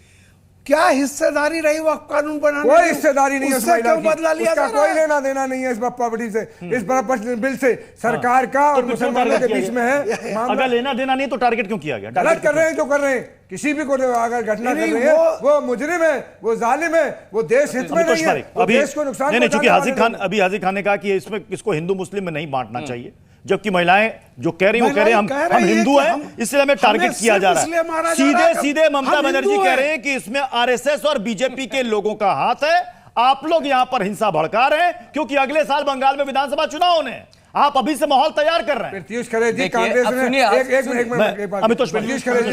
क्या हिस्सेदारी रही वक्फ कानून बनाने? कोई हिस्सेदारी नहीं है, उससे क्यों बदला लिया जा रहा है? कोई लेना देना नहीं है इस प्रॉपर्टी से, इस प्रॉपर्टी बिल से। सरकार का और मुसलमानों के बीच में है। अगर लेना देना नहीं तो टारगेट क्यों किया गया? गलत कर रहे हैं जो कर रहे हैं, किसी भी को अगर घटना कर रहे हैं वो मुजरिम है, वो जालिम है, वो देश हित में नहीं है, वो देश को नुकसान। नहीं, चूंकि हाजिर खान ने कहा कि इसमें इसको हिंदू मुस्लिम में नहीं बांटना चाहिए, जबकि महिलाएं जो कह रही हैं वो कह रहे हैं हम हिंदू हैं, इसलिए हमें टारगेट किया जा रहा है। सीधे ममता बनर्जी कह रहे हैं कि इसमें आरएसएस और बीजेपी के लोगों का हाथ है, आप लोग यहां पर हिंसा भड़का रहे हैं क्योंकि अगले साल बंगाल में विधानसभा चुनाव होने हैं, आप अभी से माहौल तैयार कर रहे हैं। प्रत्युष खरे जी,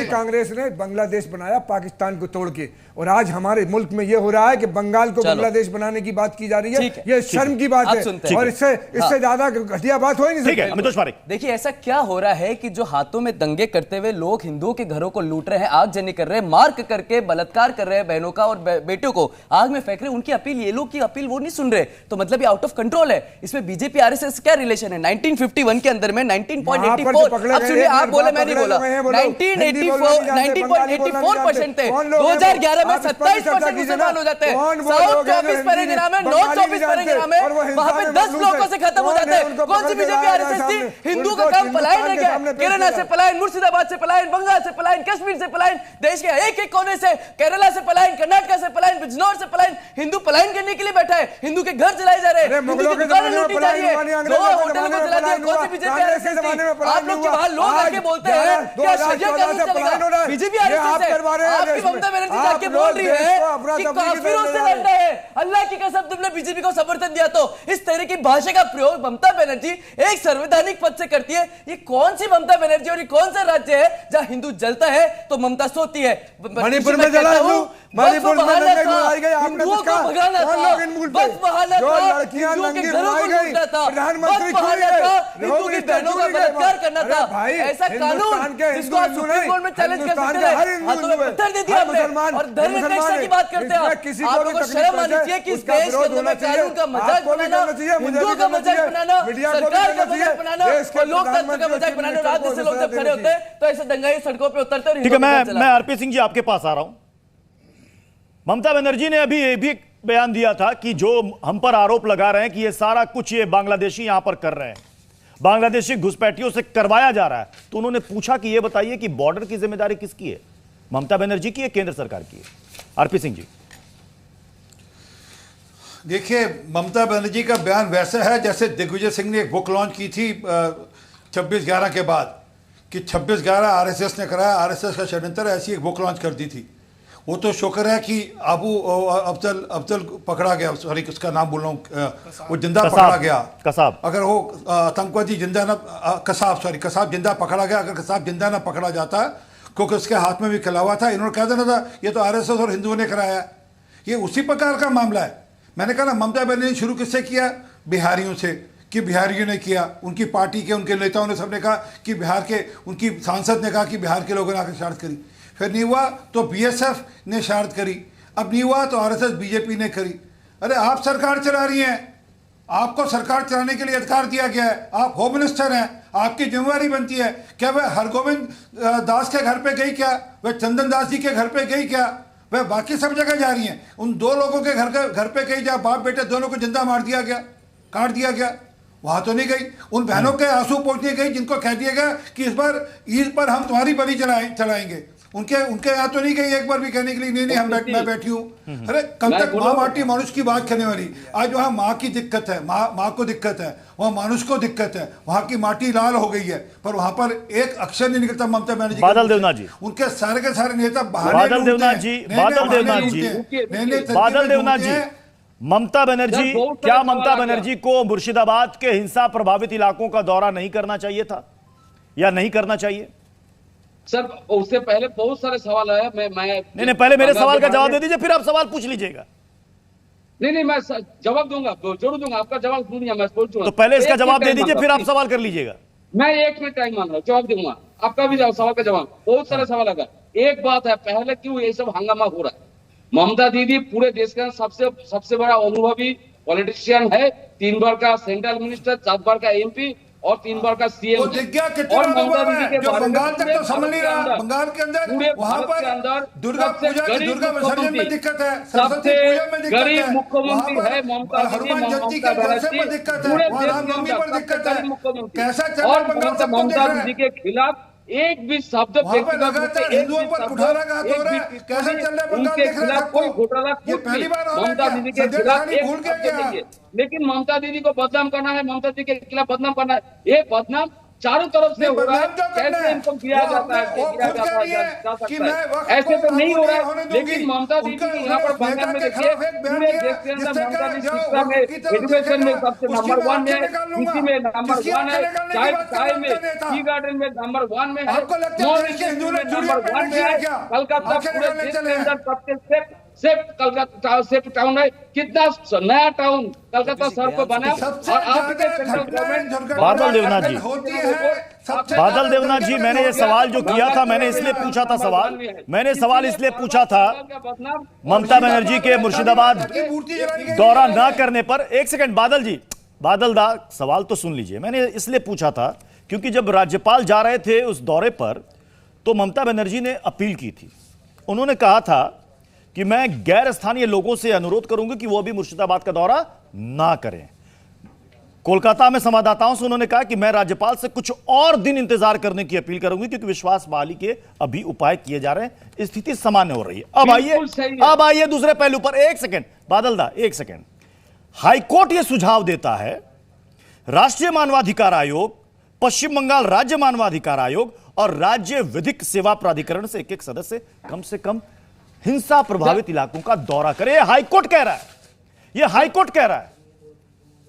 कांग्रेस ने बांग्लादेश बनाया पाकिस्तान को तोड़ के, और आज हमारे मुल्क में ये हो रहा है कि बंगाल को बांग्लादेश बनाने की बात की जा रही है। ये शर्म की बात है और इससे ज्यादा घटिया बात हो ही नहीं सकती। देखिए, ऐसा क्या हो रहा है कि जो हाथों में दंगे करते हुए लोग हिंदुओं के घरों को लूट रहे हैं, आगजनी कर रहे हैं, मार करके बलात्कार कर रहे हैं, बहनों का और बेटियों को आग में फेंक रहे हैं, उनकी अपील, ये लोग की अपील वो नहीं सुन रहे, तो मतलब ये आउट ऑफ कंट्रोल है। इसमें बीजेपी आरएसएस क्या रिलेशन रिजर्वेशन है 1951 के अंदर में 19.84। अब सुनिए, आप बोले, मैं नहीं बोला। 1984% थे, 2011 में 27% मुसलमान हो जाते हैं। साउथ 24 पैरेग्रा में, नॉर्थ 24 पैरेग्रा में, वहां पे 10 ब्लॉकों से खत्म हो जाते हैं। कौन सी बीजेपी आरएसएस थी? हिंदू का काम पलायन रह गया। केरला से पलायन, मुर्शिदाबाद से पलायन, बंगाल से पलायन, कश्मीर से पलायन, देश के एक एक कोने से, केरला से पलायन, कर्नाटक से पलायन, बिजनौर से पलायन। हिंदू पलायन करने के लिए बैठा है। हिंदू के घर जलाए जा रहे हैं, हिंदू की दुकानें लूटी जा रही है, 2 होटल को जला दिया। कौन सी बीजेपी आरएसएस थी? आप लोग वहां लोग आके बोलते हैं क्या शरिया कानून चलेगा? बीजेपी आरएसएस है। आपकी ममता बनर्जी जाके बोल रही है कि काफिरों से लड़ रहे हैं। अल्लाह की कसम, तुमने बीजेपी को समर्थन दिया तो इस तरह की भाषा का प्रयोग ममता बनर्जी एक संवैधानिक पद से करती है। ये कौन सी ममता बनर्जी और ये कौन सा राज्य है जहां हिंदू जलता है तो ममता सोती है? मणिपुर में जला, मणिपुर में दंगे बुलाई गए, आपने कुछ कहा? कौन लोग इन मुल्क पे जो लड़कियां नंगी बुलाई गई, प्रधानमंत्री क्यों गए? हिंदू की बहनों का बलात्कार करना था। ऐसा कानून जिसको आप सुप्रीम कोर्ट में चैलेंज कर सकते हैं, हाथों में पत्थर दे दिया आपने और धर्म निरपेक्षता की बात करते हैं। आप लोगों को शर्म आनी चाहिए कि इस देश के अंदर में कानून का मजाक बनाना, हिंदुओं का मजाक बनाना, सरकार का मजाक बनाना और लोकतंत्र का मजाक बनाना। रात से लोग जब खड़े होते हैं तो ऐसे दंगाई सड़कों पे उतरते हैं। ठीक है, मैं आरपी सिंह जी आपके पास आ रहा हूं। ममता बनर्जी ने अभी ये भी बयान दिया था कि जो हम पर आरोप लगा रहे हैं कि ये सारा कुछ ये बांग्लादेशी यहां पर कर रहे हैं, बांग्लादेशी घुसपैठियों से करवाया जा रहा है। तो उन्होंने पूछा कि ये बताइए कि बॉर्डर की जिम्मेदारी किसकी है, ममता बनर्जी की है, केंद्र सरकार की है? आरपी सिंह जी, देखिए, ममता बनर्जी का बयान वैसा है जैसे दिग्विजय सिंह ने एक बुक लॉन्च की थी 26/11 के बाद कि 26/11 आरएसएस ने कराया, आरएसएस का षड्यंत्र, ऐसी एक बुक लॉन्च कर दी थी। वो तो शुक्र है कि अफजल पकड़ा गया, सॉरी उसका नाम बोल रहा हूँ, वो जिंदा पकड़ा गया, कसाब। अगर वो आतंकवादी जिंदा ना, कसाब जिंदा पकड़ा गया। अगर कसाब जिंदा ना पकड़ा जाता, क्योंकि उसके हाथ में भी खिलावा था, इन्होंने कह देना था ये तो आरएसएस और हिंदुओं ने कराया। ये उसी प्रकार का मामला है। मैंने कहा ना, ममता बनर्जी ने शुरू किससे किया? बिहारियों से, कि बिहारियों ने किया, उनकी पार्टी के उनके नेताओं ने सबने कहा कि बिहार के, उनकी सांसद ने कहा कि बिहार के लोगों ने आकर शरारत करी। फिर नहीं हुआ तो बीएसएफ ने शरारत करी, अब नहीं हुआ तो आरएसएस बीजेपी ने करी। अरे आप सरकार चला रही हैं, आपको सरकार चलाने के लिए अधिकार दिया गया है, आप होम मिनिस्टर हैं, आपकी जिम्मेवारी बनती है। क्या वह हरगोविंद दास के घर पे गई क्या? वह चंदन दास जी के घर पे गई क्या? वह बाकी सब जगह जा रही हैं। उन 2 लोगों के घर पे गई जहाँ बाप बेटे दोनों को जिंदा मार दिया गया, काट दिया गया, वहां तो नहीं गई। उन बहनों के आंसू पोंछने गई जिनको कह दिया गया कि इस बार ईद पर हम तुम्हारी बलि चलाएंगे। उनके यहाँ तो नहीं गई एक बार भी कहने के लिए नहीं मैं बैठी हूँ। अरे कब तक माँ माटी मनुष्य की बात करने वाली? आज वहाँ माँ की दिक्कत है, माँ को दिक्कत है, वहाँ मनुष्य को दिक्कत है, वहाँ की माटी लाल हो गई है, पर वहाँ पर एक अक्षर नहीं निकलता ममता बनर्जी। बादल देवनाथ जी, उनके सारे के सारे नेता बादल देवनाथ जी, ममता बनर्जी, क्या ममता बनर्जी को मुर्शिदाबाद के हिंसा प्रभावित इलाकों का दौरा नहीं करना चाहिए था या नहीं करना चाहिए? सर, उससे पहले बहुत सारे सवाल आया। मैं नहीं, पहले मेरे सवाल का जवाब दे दीजिए, फिर आप सवाल पूछ लीजिएगा। नहीं, मैं जवाब दूंगा, जरूर दूंगा। आपका जवाब सुनिए, मैं पूछूंगा। तो पहले इसका जवाब दे दीजिए, फिर आप सवाल कर लीजिएगा। मैं 1 मिनट टाइम मांग रहा हूँ, जवाब दूंगा। आपका भी सवाल का जवाब, बहुत सारे सवाल आएगा। एक बात है, पहले क्यों ये सब हंगामा हो रहा है? ममता दीदी पूरे देश का सबसे बड़ा अनुभवी पॉलिटिशियन है। 3 बार का सेंट्रल मिनिस्टर, 7 बार का एमपी और 3 बार का सीएम। और ममता दीदी के बंगाल तक तो समझ नहीं रहा। बंगाल के अंदर वहां पर दुर्गा पूजा की दुर्गा विसर्जन में दिक्कत है, सरस्वती पूजा में दिक्कत है, गरीब मुख्यमंत्री है ममता दीदी। हनुमान जयंती के जलसे में दिक्कत है, रामनवमी पर दिक्कत है। कैसा चल रहा है बंगाल? सब ममता दीदी के खिलाफ एक भी शब्द हिंदुओं पर कुठारा का हाथ हो रहा है। कैसा चल रहा है बंगाल? उनके खिलाफ कोई घोटाला पहली बार ममता दीदी के खिलाफ लेकिन ममता दीदी को बदनाम करना है, ममता दीदी के खिलाफ बदनाम करना है। ये बदनाम चारों तरफ से हो रहा है। कैसे इनको किया जाता है, ऐसे तो नहीं हो रहा है। लेकिन ममता दीदी यहाँ पर बंगाल में देखिए, पूरे देश के अंदर ममता दीदी शिक्षा में, एजुकेशन में सबसे नंबर 1 है, कृषि में नंबर 1 है, चाय में, टी गार्डन में नंबर 1 में है, नॉन एजुकेशन में नंबर 1 में है। कलकत्ता पूरे देश के अंदर सबसे सेफ टाउन है। कितना नया टाउन कलकत्ता शहर को बना। और आपके सेंट्रल गवर्नमेंट बादल देवनाथ जी, मैंने ये सवाल जो किया था, मैंने इसलिए पूछा था सवाल इसलिए पूछा था ममता बनर्जी के मुर्शिदाबाद दौरा न करने पर। 1 सेकंड बादल जी, बादल दा, सवाल तो सुन लीजिए। मैंने इसलिए पूछा था क्योंकि जब राज्यपाल जा रहे थे उस दौरे पर तो ममता बनर्जी ने अपील की थी। उन्होंने कहा था कि मैं गैर स्थानीय लोगों से अनुरोध करूंगी कि वो अभी मुर्शिदाबाद का दौरा ना करें। कोलकाता में संवाददाताओं से उन्होंने कहा कि मैं राज्यपाल से कुछ और दिन इंतजार करने की अपील करूंगी क्योंकि विश्वास बहाली के अभी उपाय किए जा रहे हैं, स्थिति सामान्य हो रही है। अब आइए दूसरे पहलू पर। एक सेकंड बादल दा, एक सेकंड। हाईकोर्ट यह सुझाव देता है, राष्ट्रीय मानवाधिकार आयोग, पश्चिम बंगाल राज्य मानवाधिकार आयोग और राज्य विधिक सेवा प्राधिकरण से एक सदस्य कम से कम हिंसा प्रभावित इलाकों का दौरा करे। हाईकोर्ट कह रहा है, यह हाईकोर्ट कह रहा है।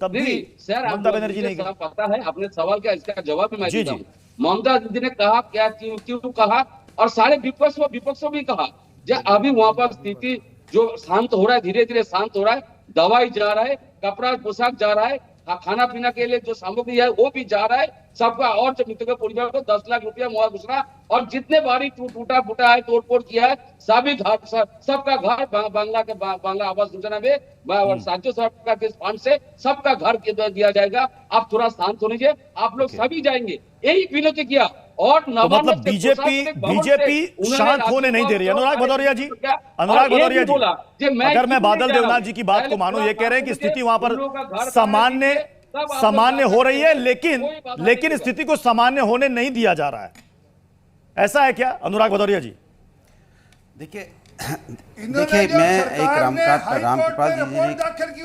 तब भी सर ममता बनर्जी नहीं मुझे पता है आपने सवाल किया, इसका जवाब भी मैं देता हूं। ममता दीदी ने कहा क्या, क्यों कहा, और सारे विपक्षों भी कहा। जब अभी वहां पर स्थिति जो शांत हो रहा है, धीरे धीरे शांत हो रहा है, दवाई जा रहा है, कपड़ा पोशाक जा रहा है, खाना पीना के लिए जो सामग्री है वो भी जा रहा है सबका, और मृतक के परिवार को 10 लाख रुपया मुआवजा घोषणा, और जितने बारी टूटा फूटा है, तोड़फोड़ किया है, सभी घर सबका घर बांग्ला आवास योजना में राज्य सरकार के फंड से सबका घर दिया जाएगा। आप थोड़ा शांत हो लीजिए, आप लोग सभी जाएंगे, यही विनती किया। और तो मतलब बीजेपी शांत होने नहीं दे रही। अनुराग भदौरिया जी, अगर मैं बादल देवनाथ जी की बात को मानूं, ये कह रहे हैं कि स्थिति वहां पर सामान्य हो रही है, लेकिन स्थिति को सामान्य होने नहीं दिया जा रहा है। ऐसा है क्या अनुराग भदौरिया जी? देखिए मैं एक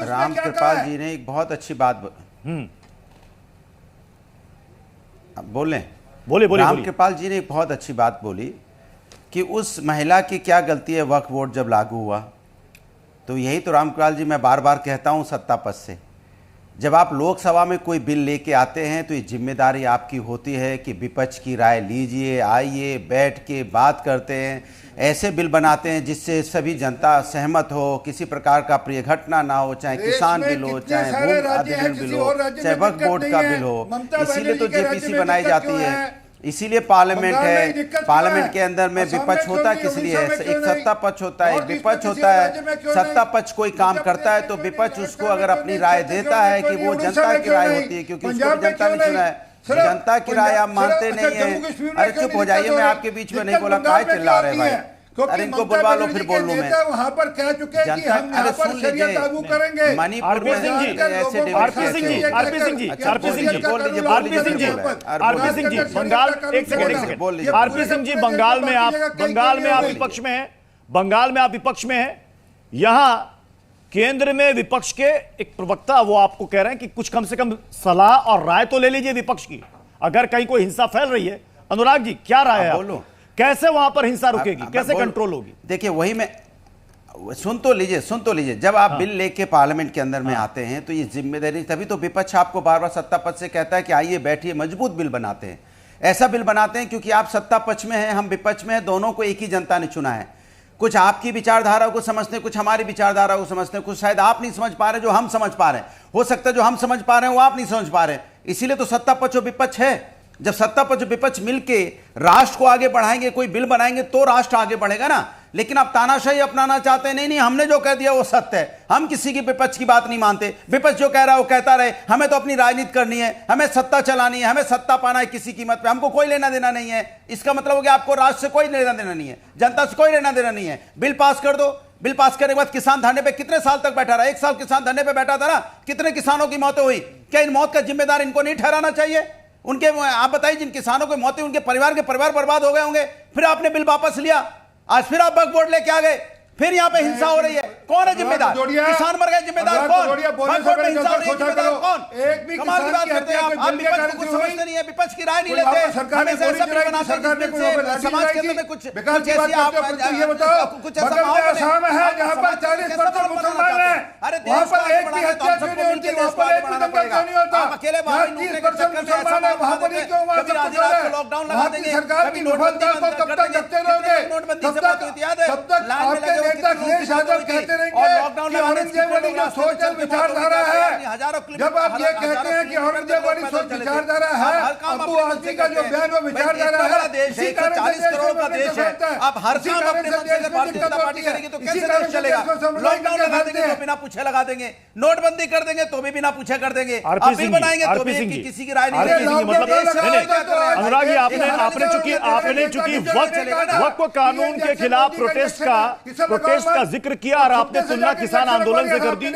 रामकृपाल जी ने एक बहुत अच्छी बात बोले रामकृपाल जी ने एक बहुत अच्छी बात बोली कि उस महिला की क्या गलती है वक्फ बोर्ड जब लागू हुआ। तो यही तो रामकृपाल जी मैं बार बार कहता हूं सत्ता पक्ष से, जब आप लोकसभा में कोई बिल लेके आते हैं तो ये जिम्मेदारी आपकी होती है कि विपक्ष की राय लीजिए, आइए बैठ के बात करते हैं, ऐसे बिल बनाते हैं जिससे सभी जनता सहमत हो, किसी प्रकार का प्रिय घटना ना हो, चाहे किसान बिल हो, चाहे भूमि अधिग्रहण बिल हो, चाहे वक्फ बोर्ड का बिल हो। इसीलिए तो जेपीसी बनाई जाती है, इसीलिए पार्लियामेंट है। पार्लियामेंट के अंदर में विपक्ष होता किस लिए है? एक सत्ता पक्ष होता है, एक विपक्ष होता है। सत्ता पक्ष कोई काम करता है तो विपक्ष उसको अगर अपनी राय देता है कि वो जनता की राय होती है, क्योंकि उसको जनता ने चुना है। जनता की राय आप मानते नहीं है। अरे चुप हो जाइए, मैं आपके बीच में नहीं बोला, काय चिल्ला रहे भाई? अरे इनको बुलवा लो, फिर बोल लूं मैं। वहां पर कह चुके हैं कि हम यहाँ पर शरीयत लागू करेंगे। मणिपुर में आरपी सिंह जी, बंगाल में आप विपक्ष में हैं, बंगाल में आप विपक्ष में हैं। यहां केंद्र में विपक्ष के एक प्रवक्ता वो आपको कह रहे हैं कि कुछ कम से कम सलाह और राय तो ले लीजिए विपक्ष की, अगर कहीं कोई हिंसा फैल रही है। अनुराग जी क्या राय है? बोलो, कैसे वहां पर हिंसा रुकेगी, कैसे कंट्रोल होगी? देखिए वही मैं सुन तो लीजिए जब आप बिल लेके पार्लियामेंट के अंदर में आते हैं तो ये जिम्मेदारी, तभी तो विपक्ष आपको बार बार सत्ता पक्ष से कहता है कि आइए बैठिए, मजबूत बिल बनाते हैं। ऐसा बिल बनाते हैं क्योंकि आप सत्ता पक्ष में हैं, हम विपक्ष में हैं, दोनों को एक ही जनता ने चुना है। कुछ आपकी विचारधारा को समझते हैं, कुछ हमारी विचारधारा को समझते हैं, कुछ शायद आप नहीं समझ पा रहे जो हम समझ पा रहे हैं, हो सकता है जो हम समझ पा रहे हैं वो आप नहीं समझ पा रहे। इसीलिए तो सत्ता पक्ष और विपक्ष है। जब सत्ता पक्ष विपक्ष मिलके राष्ट्र को आगे बढ़ाएंगे, कोई बिल बनाएंगे तो राष्ट्र आगे बढ़ेगा ना। लेकिन आप तानाशाही अपनाना चाहते हैं, नहीं हमने जो कह दिया वो सत्य है, हम किसी की विपक्ष की बात नहीं मानते, विपक्ष जो कह रहा है वो कहता रहे, हमें तो अपनी राजनीति करनी है, हमें सत्ता चलानी है, हमें सत्ता पाना है किसी कीमत पे, हमको कोई लेना देना नहीं है। इसका मतलब हो गया आपको राष्ट्र से कोई लेना देना नहीं है, जनता से कोई लेना देना नहीं है। बिल पास कर दो, बिल पास करने के बाद किसान धरने पे कितने साल तक बैठा रहा? 1 साल किसान धरने पे बैठा था ना, कितने किसानों की मौतें हुई? क्या इन मौत का जिम्मेदार इनको नहीं ठहराना चाहिए? उनके आप बताइए, जिन किसानों की मौतें, उनके परिवार बर्बाद हो गए होंगे, फिर आपने बिल वापस लिया, आज फिर आप वक्फ बोर्ड लेके आ गए, फिर यहाँ पे हिंसा हो रही है। कौन है जिम्मेदार? किसान मर गए, जिम्मेदार कौन? वक्फ बोर्ड में हिंसा हो रही है, जिम्मेदार कौन? कमाल की बात करते हैं आप विपक्ष को कुछ समझते नहीं है, विपक्ष की राय नहीं लेते, हमेशा ऐसा बिल बनाते हैं समाज के अंदर में कुछ ऐसी आप कुछ ऐसा माहौल है जहाँ पर 40% मुसलमान हैं, अरे वहाँ पर एक भी हत्या क्यों नहीं होती, वहाँ पर एक भी दंगा क्यों नहीं होता? अकेले 30% मुसलमान है, वहाँ पर क्यों लॉकडाउन लगा देंगे? सरकार की नोटबंदी को कब तक जपते रहोगे? तब तक आपके नेता अखिलेश यादव कहते रहेंगे कि औरंगजेबवादी जो सोच और विचारधारा है। जब आप ये कहते हैं कि औरंगजेबवादी सोच विचारधारा है, अबू आसिफ का जो बयान वो विचारधारा है, इसी कारण 40 करोड़ का देश है। आप हर काम अपने मन से भारतीय जनता पार्टी करेगी तो कैसे देश चलेगा? लॉकडाउन लगा देंगे तो बिना पूछे लगा देंगे, नोटबंदी कर देंगे तो भी बिना पूछे कर देंगे, आरपी बिल बनाएंगे तो भी किसी की राय नहीं लेंगे। मतलब अनुराग जी, आपने चूंकि वक्फ कानून के खिलाफ प्रोटेस्ट का जिक्र किया और आपने तुलना किसान आंदोलन से कर दी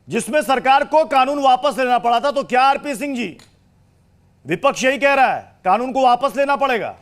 जिसमें सरकार को कानून वापस लेना पड़ा था, तो क्या आरपी सिंह जी विपक्ष यही कह रहा है कानून को वापस लेना पड़ेगा?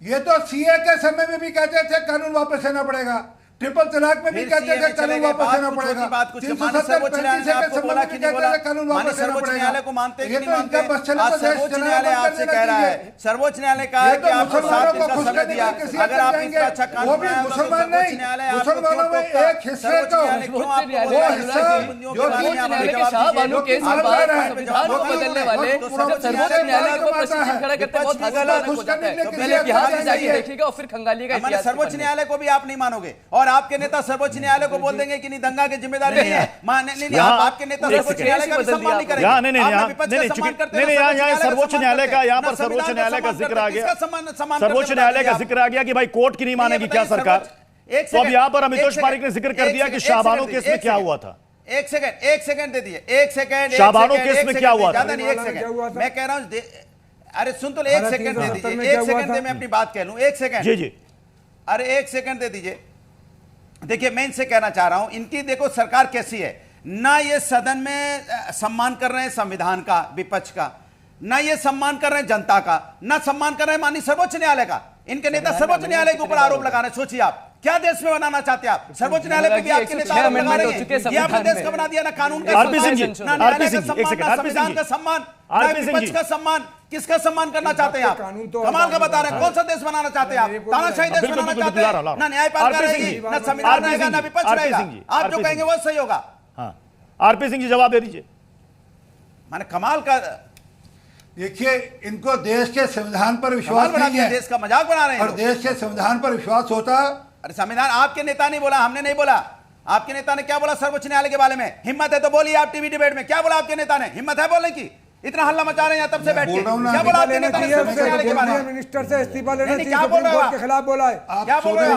ये तो सीए के समय में भी कहते थे कानून वापस लेना पड़ेगा, ट्रिपल तलाक में भी कहते थे कानून वापस लेना पड़ेगा, 370 के बोला कि कानून वापस लेना पड़ेगा। न्यायालय को मानते ये तो इनका बस चला तो सर्वोच्च न्यायालय आपसे कह रहा है, सर्वोच्च न्यायालय कहा है कि आपको 7 दिन का समय दिया, अगर आप इसका अच्छा कानून बनाए तो मुसलमान नहीं, मुसलमानों में एक हिस्से को वो हिस्सा जो शाहबानो केस के बाद संविधान को बदलने वाले सर्वोच्च न्यायालय को प्रश्न खड़ा करते बहुत हंसना हो जाता है। पहले इतिहास में जाइए देखिएगा और फिर खंगालिएगा इतिहास। सर्वोच्च न्यायालय को भी आप नहीं मानोगे और आपके नेता सर्वोच्च न्यायालय को बोल देंगे कि नहीं दंगा की जिम्मेदारी नहीं है। नहीं, आपके नेता सर्वोच्च न्यायालय का भी सम्मान नहीं करेंगे। नहीं, सर्वोच्च न्यायालय का यहाँ पर सर्वोच्च न्यायालय का जिक्र आ गया, सर्वोच्च न्यायालय का जिक्र आ गया कि भाई कोर्ट की नहीं मानेगी क्या सरकार? तो अब यहाँ पर अमितोष पारिक ने जिक्र कर दिया कि शाहबानो केस में क्या हुआ था। एक सेकंड दे दिए, एक सेकंड। शाहबानो केस में क्या हुआ था? ज्यादा नहीं, एक सेकंड मैं कह रहा हूं। अरे सुन तो, एक सेकंड दे दीजिए, एक सेकंड दे, मैं अपनी बात कह लूं, एक सेकंड। जी जी, अरे एक सेकंड दे दीजिए। देखिए मैं इनसे कहना चाह रहा हूं, इनकी देखो सरकार कैसी है, ना ये सदन में सम्मान कर रहे हैं संविधान का विपक्ष का, ना ये सम्मान कर रहे हैं जनता का, ना सम्मान कर रहे हैं माननीय सर्वोच्च न्यायालय का। इनके नेता सर्वोच्च न्यायालय के ऊपर आरोप लगा रहे हैं। सोचिए आप क्या देश में बनाना चाहते हैं आप? सर्वोच्च न्यायालय पे भी आपके नेता आरोप लगा रहे हैं। ये आपने देश का बना दिया, ना कानून का सम्मान, ना न्यायालय का सम्मान, ना संविधान का सम्मान, ना विपक्ष का सम्मान। किसका सम्मान करना चाहते हैं आप? कमाल का बता रहे हैं। कौन सा देश बनाना चाहते हैं आप? तानाशाही देश बनाना चाहते हैं? ना न्यायपालिका रहेगी, ना संविधान रहेगा, ना विपक्ष रहेगा। आप जो कहेंगे वो सही होगा। हाँ, आरपी सिंह जी जवाब दे दीजिए। माने कमाल का। देखिए, इनको देश के संविधान पर विश्वास नहीं है, देश का मजाक बना रहे हैं। और देश के संविधान पर विश्वास होता। अरे संविधान आपके नेता ने बोला, हमने नहीं बोला। आपके नेता ने क्या बोला सर्वोच्च न्यायालय के बारे में? हिम्मत है तो बोलिए आप टीवी डिबेट में, क्या बोला आपके नेता ने? हिम्मत है बोलने की? इतना हल्ला मचा रहे हैं तब से बैठ के। क्या बोला आपके नेता ने सर्वोच्च न्यायालय के बारे में? मिनिस्टर से इस्तीफा लेना चाहिए, क्या बोल रहे हो? के खिलाफ बोला है। क्या बोल रहे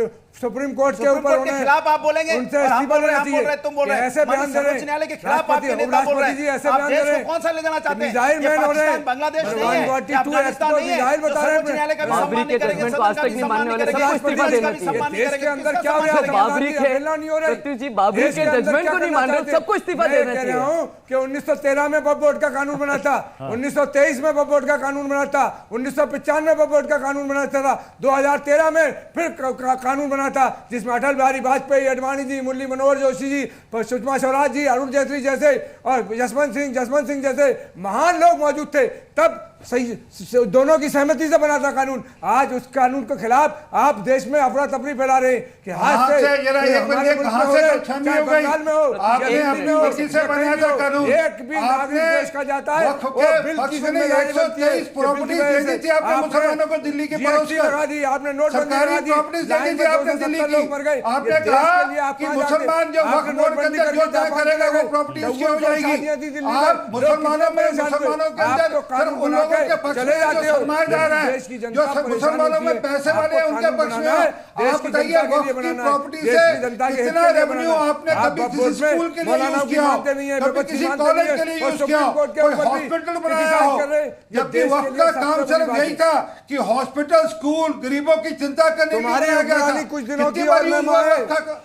हो? सुप्रीम कोर्ट के ऊपर के खिलाफ आप बोलेंगे, उनसे इस्तीफा लेना चाहिए। तुम बोल रहे हैं ऐसे बयान दे रहे सर्वोच्च न्यायालय के खिलाफ आपके नेता बोल रहे हैं। आप देश को कौन सा ले जाना चाहते हैं? ये पाकिस्तान बांग्लादेश नहीं है, अफगानिस्तान नहीं है। सर्वोच्च न्यायालय का भी सम्मान नहीं करेंगे, को आज तक नहीं मानने वाले सबको इस्तीफा देना चाहिए। देश के अंदर क्या हो रहा है? बाबरी के बाबरी के जजमेंट को नहीं मान रहे, सबको इस्तीफा देना चाहिए। कह रहा हूं कि 1913 में वक्फ बोर्ड का कानून बना था, 1923 में वक्फ बोर्ड का कानून बना था, 1995 में वक्फ बोर्ड का कानून बना था, 2013 में फिर कानून बना था जिसमें अटल बिहारी वाजपेयी, अडवाणी जी, मुरली मनोहर जोशी जी, सुषमा स्वराज जी, अरुण जेटली जैसे और जसवंत सिंह जैसे महान लोग मौजूद थे। तब सही दोनों की सहमति से बना था कानून। आज उस कानून के खिलाफ आप देश में अफरा तफरी फैला रहे हैं कि बंगाल में हो, एक भी नागरिक देश का जाता है वो बिल की जिम्मेदारी बनती है। मुसलमानों को दिल्ली के लगा दी आपने, नोटबंदी लगा दी, आपने दिल्ली की मर गए। आपने कहा कि मुसलमान जो वक्फ बोर्ड के अंदर जो तय करेगा वो प्रॉपर्टी उसकी हो जाएगी। आप मुसलमानों में मुसलमानों के अंदर सिर्फ उन लोगों के पक्ष में जो सरमाया जा रहा है, जो मुसलमानों में पैसे वाले हैं उनके पक्ष में। आप बताइए वक्फ की प्रॉपर्टी से कितना रेवेन्यू आपने कभी किसी स्कूल के लिए यूज किया हो, कभी किसी कॉलेज के लिए यूज किया हो, कोई हॉस्पिटल बनाया हो? जबकि वक्फ का काम सिर्फ यही था कि हॉस्पिटल, स्कूल, गरीबों की चिंता करने के लिए कुछ दिनों की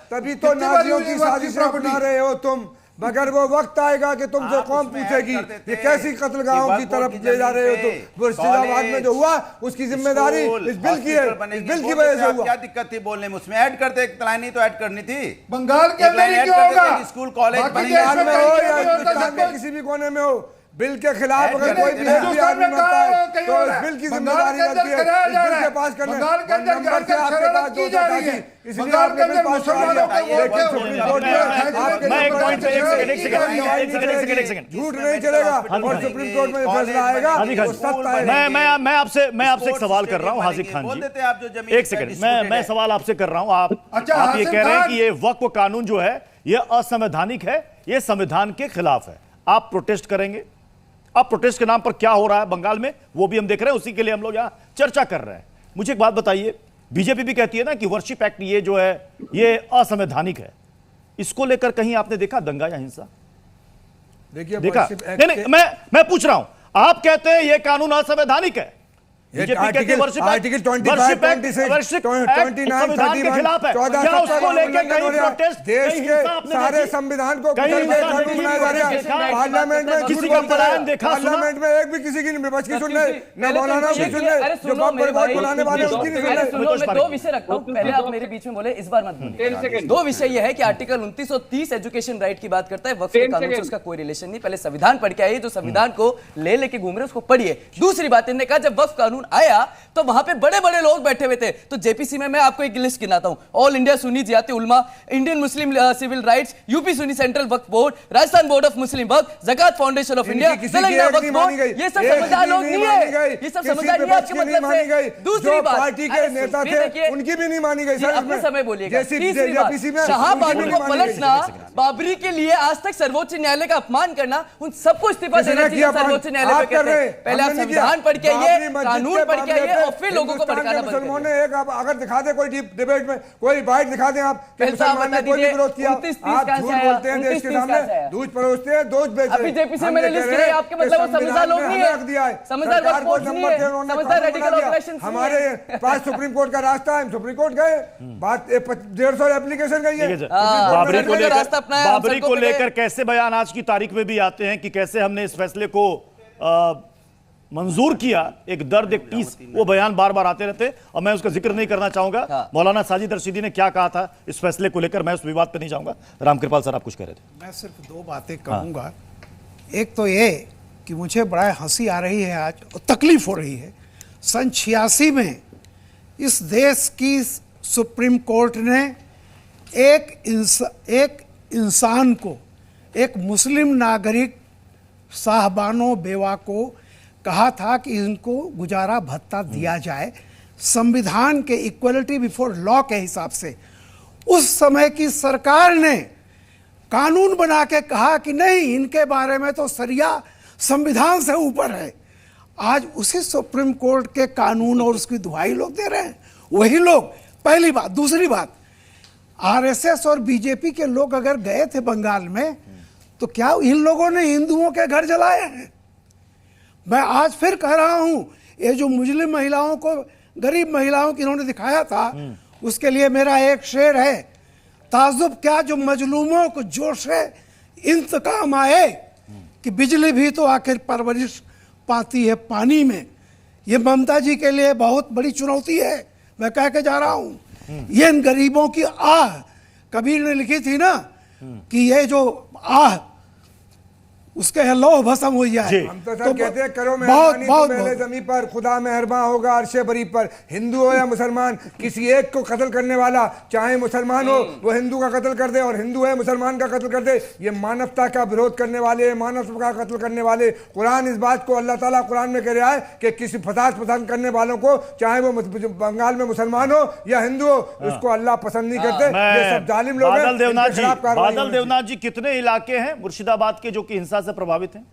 तभी तो नाजियों की साजिश अपना रहे हो तुम। मगर वो वक्त आएगा कि तुमसे कौन पूछेगी ये कैसी कत्लगाहों की तरफ ले जा रहे हो तुम। मुर्शिदाबाद में जो हुआ उसकी जिम्मेदारी इस बिल की है, इस बिल की वजह से हुआ। क्या दिक्कत थी बोलने में? उसमें ऐड करते, एक लाइन नहीं तो ऐड करनी थी। बंगाल के अंदर ही क्यों होगा? स्कूल कॉलेज बंगाल में हो या हिंदुस्तान में किसी भी कोने में हो, बिल के खिलाफ अगर कोई भी आदमी मरता है तो इस बिल की जिम्मेदारी लगती है इस बिल के पास करने। नंबर से आपके पास जो था इसलिए आपने बिल पास कर दिया। झूठ नहीं चलेगा और सुप्रीम कोर्ट में फैसला आएगा वो सत्य आएगा। मैं आपसे एक सवाल कर रहा हूं हाजिक खान जी, एक सेकंड। मैं सवाल आपसे कर रहा हूं। आप ये कह रहे हैं कि ये वक्फ कानून जो है ये असंवैधानिक है, ये संविधान के खिलाफ है, आप प्रोटेस्ट करेंगे। अब प्रोटेस्ट के नाम पर क्या हो रहा है बंगाल में वो भी हम देख रहे हैं, उसी के लिए हम लोग यहां चर्चा कर रहे हैं। मुझे एक बात बताइए, बीजेपी भी कहती है ना कि वर्शिप एक्ट ये जो है ये असंवैधानिक है। इसको लेकर कहीं आपने देखा दंगा या हिंसा? देखिए देखा? नहीं, मैं पूछ रहा हूं, आप कहते हैं ये कानून असंवैधानिक है, आर्टिकल 25, 26, 29, के खिलाफ है, क्या उसको लेकर कहीं प्रोटेस्ट, देश के सारे संविधान को पार्लियामेंट में किसी का पलायन देखा? पार्लियामेंट में एक भी किसी की विपक्ष की सुन रहे, न मौलाना की सुन रहे, जो बम बर्बाद बनाने वाले उसकी नहीं सुन रहे। मैं 2 विषय रखता हूं, पहले आप मेरे बीच में बोले, इस बार मत बोलिए। 2 विषय यह है कि आर्टिकल 29 और 30 एजुकेशन राइट की बात करता है, वक्फ के कानून से उसका कोई रिलेशन नहीं। पहले संविधान पढ़ के आइए, जो संविधान को लेके घूम रहे उसको पढ़िए। दूसरी बात, इन्होंने कहा जब वक्फ कानून आया तो वहां पे बड़े बड़े लोग बैठे हुए थे। तो जेपीसी में मैं आपको एक लिस्ट गिनाता हूं, ऑल इंडिया सुन्नी जियाती उलमा, Indian Muslim civil rights, UP Sunni central Waqf board, Rajasthan board of Muslim Waqf, Zakat foundation of India, Telangana Waqf board, ये सब समझदार लोग नहीं है, ये सब समझदार नहीं है आपके मतलब से। दूसरी बात, पार्टी के नेता थे उनकी भी नहीं मानी गई। अपने समय बोलिएगा। तीसरी बात, शाहबानू को पलटना, बाबरी के लिए आज तक सर्वोच्च न्यायालय का अपमान करना, उन सबको इस्तीफा देना चाहिए सर्वोच्च न्यायालय पे कहते हैं। पहले आप संविधान पढ़ के आइए, कानून पढ़ के आइए और फिर लोगों को भड़काना बंद मुसलमानों ने एक अगर दिखा दे कोई डिबेट में कोई बाइट दिखा दे आप कि मुसलमान ने कोई विरोध किया, आप झूठ बोलते हैं देश के सामने, दूध परोसते हैं, दूध बेच रहे हैं। अभी जेपी से मैंने लिस्ट गिनाई, आपके मतलब वो समझदार लोग नहीं है, समझदार वक्फ बोर्ड नहीं है, समझदार रेडिकल ऑपरेशन। हमारे पास सुप्रीम कोर्ट का रास्ता है, सुप्रीम कोर्ट गए, बात 150 एप्लीकेशन गई है। बाबरी को लेकर कैसे बयान आज की तारीख में भी आते हैं कि कैसे हमने इस फैसले को मंजूर किया, एक दर्द एक टीस, वो बयान बार बार आते रहते और मैं उसका जिक्र नहीं करना चाहूंगा। मौलाना साजिद रशीदी ने क्या कहा था इस फैसले को लेकर, मैं उस विवाद पे नहीं जाऊंगा। रामकृपाल सर, आप कुछ कह रहे थे? मैं सिर्फ 2 बातें कहूंगा। एक तो ये कि मुझे बड़ा हंसी आ रही है आज और तकलीफ हो रही है। सन 86 में इस देश की सुप्रीम कोर्ट ने एक इंसान को, एक मुस्लिम नागरिक साहबानो बेवा को कहा था कि इनको गुजारा भत्ता दिया जाए संविधान के इक्वलिटी बिफोर लॉ के हिसाब से। उस समय की सरकार ने कानून बना के कहा कि नहीं, इनके बारे में तो सरिया संविधान से ऊपर है। आज उसी सुप्रीम कोर्ट के कानून और उसकी दुहाई लोग दे रहे हैं, वही लोग। पहली बात। दूसरी बात, आरएसएस और बीजेपी के लोग अगर गए थे बंगाल में तो क्या इन लोगों ने हिंदुओं के घर जलाए हैं? मैं आज फिर कह रहा हूं, ये जो मुस्लिम महिलाओं को, गरीब महिलाओं की इन्होंने दिखाया था, उसके लिए मेरा एक शेर है, ताजुब क्या जो मजलूमों को जोश है इंतकाम आए कि बिजली भी तो आखिर परवरिश पाती है पानी में। ये ममता जी के लिए बहुत बड़ी चुनौती है, मैं कह के जा रहा हूं। ये इन गरीबों की आह, कबीर ने लिखी थी ना कि ये जो आह उसके लौह भस्म हो जाए। हम तो सर कहते हैं करो मेहरबानी तो पहले जमीन पर, खुदा मेहरबान होगा अर्शे बरी पर। हिंदू हो या मुसलमान, किसी एक को कत्ल करने वाला, चाहे मुसलमान हो वो हिंदू का कत्ल कर दे और हिंदू है मुसलमान का कत्ल कर दे, ये मानवता का विरोध करने वाले, मानवता का कत्ल करने वाले। कुरान इस बात को, अल्लाह ताला कुरान में कह रहा है कि किसी फसाद पसंद करने वालों को, चाहे वो बंगाल में मुसलमान हो या हिंदू हो, उसको अल्लाह पसंद नहीं करते। ये सब जालिम लोग हैं। बादल देवनाथ जी, कितने इलाके हैं मुर्शिदाबाद के जो कि हिंसा से प्रभावित हैं?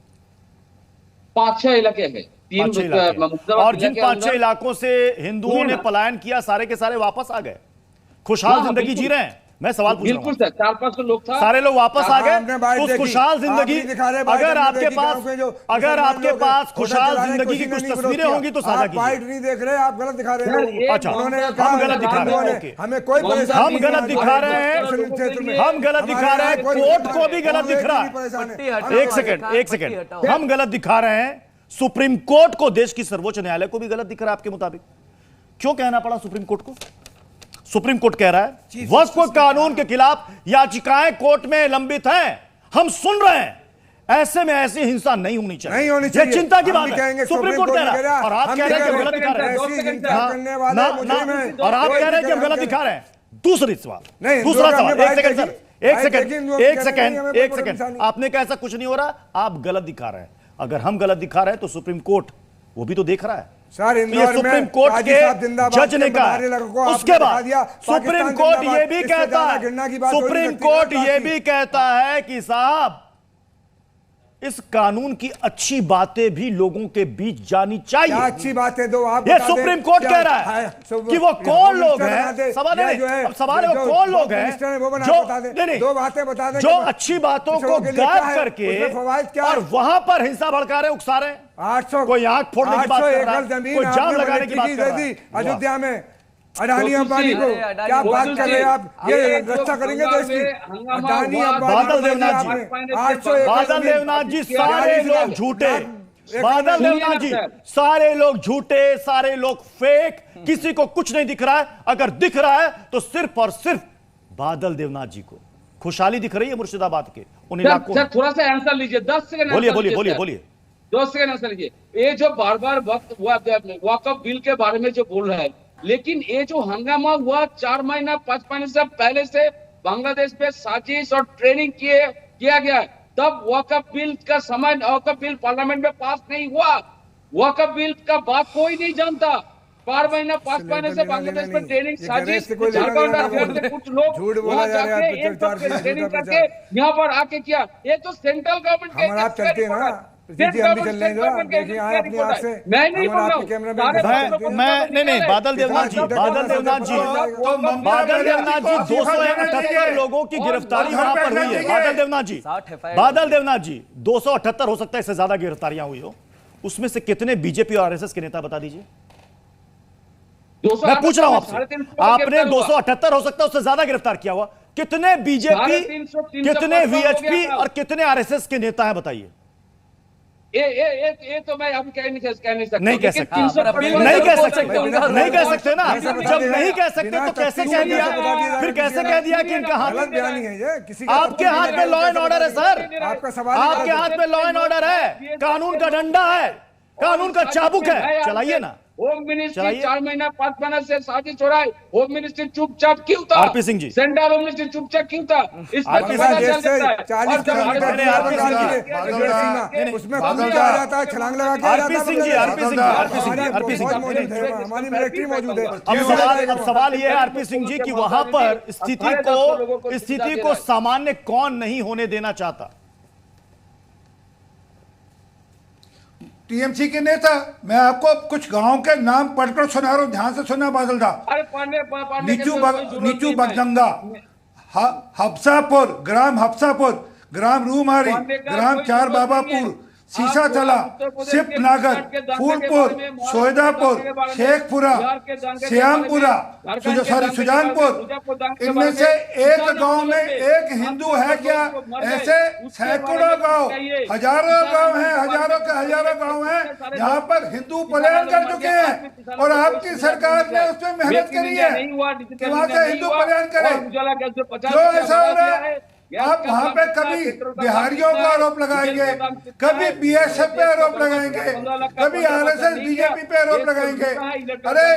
5-6 इलाके हैं, 3 और जिन 5-6 इलाकों से हिंदुओं ने पलायन किया, सारे के सारे वापस आ गए, खुशहाल जिंदगी जी रहे हैं। मैं सवाल पूछ रहा हूं, बिल्कुल सर, 400-500 लोग था, सारे लोग वापस आ गए, उस खुशहाल जिंदगी। अगर आपके पास खुशहाल जिंदगी की कुछ तस्वीरें होंगी तो साझा कीजिए। बाइट नहीं देख रहे, आप गलत दिखा रहे हैं। अच्छा, हम गलत दिखा रहे हैं, हमें कोई हम गलत दिखा रहे हैं, हम गलत दिखा रहे हैं, कोर्ट को भी गलत दिख रहा है। एक सेकेंड, हम गलत दिखा रहे हैं, सुप्रीम कोर्ट को, देश की सर्वोच्च न्यायालय को भी गलत दिख रहा है आपके मुताबिक। क्यों कहना पड़ा सुप्रीम कोर्ट को? सुप्रीम कोर्ट कह रहा है वक्फ कानून के खिलाफ याचिकाएं कोर्ट में लंबित हैं, हम सुन रहे हैं, ऐसे में ऐसी हिंसा नहीं होनी चाहिए, नहीं होनी चाहिए। ये चिंता की बात है, सुप्रीम कोर्ट कह रहा है, और आप कह रहे हैं कि हम गलत दिखा रहे हैं, और आप कह रहे हैं कि हम गलत दिखा रहे हैं। दूसरा सवाल, एक सेकंड सर, एक सेकंड, आपने कहा ऐसा कुछ नहीं हो रहा, आप गलत दिखा रहे हैं। अगर हम गलत दिखा रहे हैं तो सुप्रीम कोर्ट वो भी तो देख रहा है। सर, सुप्रीम कोर्ट के जज ने कहा, उसके बाद सुप्रीम कोर्ट ये भी कहता है, सुप्रीम कोर्ट ये भी कहता है कि साहब इस कानून की अच्छी बातें भी लोगों के बीच जानी चाहिए। क्या अच्छी बात है? दो आप ये बता दें। सुप्रीम कोर्ट क्या- कह रहा है कि वो कौन लोग हैं, सवाल है वो कौन लोग हैं दो बातें बता दें जो अच्छी बातों को गायब करके और वहां पर हिंसा भड़का रहे, उकसा रहे। 800 कोई आंख फोड़ने की बात कर रहा है, कोई जाम लगाने की बात कर रहा है। अयोध्या में अडानी अंबानी को क्या बात कर रहे हैं आप? ये रक्षा करेंगे देश की? अडानी अंबानी बादल देवनाथ जी, 800 सारे लोग झूठे, बादल देवनाथ जी सारे लोग झूठे, सारे लोग फेक, किसी को कुछ नहीं दिख रहा है। अगर दिख रहा है तो सिर्फ और सिर्फ बादल देवनाथ जी को खुशहाली दिख रही है मुर्शिदाबाद के उन इलाकों में। थोड़ा सा आंसर लीजिए, 10 सेकंड। बोलिए बोलिए बोलिए बोलिए 2 सेकंड आंसर लीजिए। ये जो बार बार वक्फ बिल के बारे में जो बोल रहा है, लेकिन ये जो हंगामा हुआ 4 महीना 5 महीने से पहले से बांग्लादेश पे साजिश और ट्रेनिंग किया गया है, तब वक्फ बिल का समय, वक्फ बिल पार्लियामेंट में पास नहीं हुआ। वक्फ बिल का बात कोई नहीं जानता। 4 महीना 5 महीने से बांग्लादेश में ट्रेनिंग साजिश, झारखंड और कुछ लोग वहां जाके एक तो ट्रेनिंग करके यहाँ पर आके किया। ये तो सेंट्रल गवर्नमेंट के आप चलते हैं ना, हम भी चल रहे हैं, देखिए अपनी आंख से। मैं नहीं बोल रहा हूं, मैं नहीं बादल देवनाथ जी 278 लोगों की गिरफ्तारी वहां पर हुई है। बादल देवनाथ जी 278 हो सकता है, इससे ज्यादा गिरफ्तारियां हुई हो। उसमें से कितने बीजेपी और आरएसएस के नेता बता दीजिए। मैं पूछ रहा हूं आपसे, आपने 278 हो सकता है उससे ज्यादा गिरफ्तार किया हुआ, कितने बीजेपी, कितने वीएचपी और कितने आरएसएस के नेता हैं बताइए। ये तो मैं अब कह नहीं सकता। नहीं कह सकते, नहीं कह सकते ना। जब नहीं कह सकते तो कैसे कह दिया, फिर कैसे कह दिया कि इनका हाथ, आपके हाथ में लॉ एंड ऑर्डर है सर, आपका सवाल, आपके हाथ में लॉ एंड ऑर्डर है, कानून का डंडा है, कानून का चाबुक है, चलाइए ना। होम मिनिस्ट्री 4 महीना 5 महीने से साजिश हो रहा है, होम मिनिस्ट्री चुपचाप क्यों था? RP Singh ji, central home ministry चुपचाप क्यों था? इस पर उसमें छलांग लगा के आरपी सिंह हमारी मिलिट्री मौजूद है। अब सवाल यह है आरपी सिंह जी कि वहां पर स्थिति को सामान्य कौन नहीं होने देना चाहता? टीएमसी के नेता। मैं आपको कुछ गांव के नाम पढ़कर सुना रहा हूं, ध्यान से सुनना बादल दा। नीचू बगदंगा, हफ्सापुर, ग्राम हफ्सापुर, ग्राम रूमारी, ग्राम चार बाबापुर, सीसा तला, सिप नागर, फूलपुर, सोयदापुर, शेखपुरा, श्यामपुरा, सुजानपुर। इनमें से एक गांव में एक हिंदू है क्या? ऐसे सैकड़ों गांव, हजारों गांव हैं, हजारों के हजारों गांव हैं जहां पर हिंदू पलायन कर चुके हैं और आपकी सरकार ने उसमें मेहनत करी है कि वहां से हिंदू पलायन करें। जो ऐसा हो रहा है, आप वहां पे कभी बिहारियों को आरोप लगाएंगे, कभी बीएसएफ पे आरोप लगाएंगे, कभी आरएसएस बीजेपी पे आरोप लगाएंगे। अरे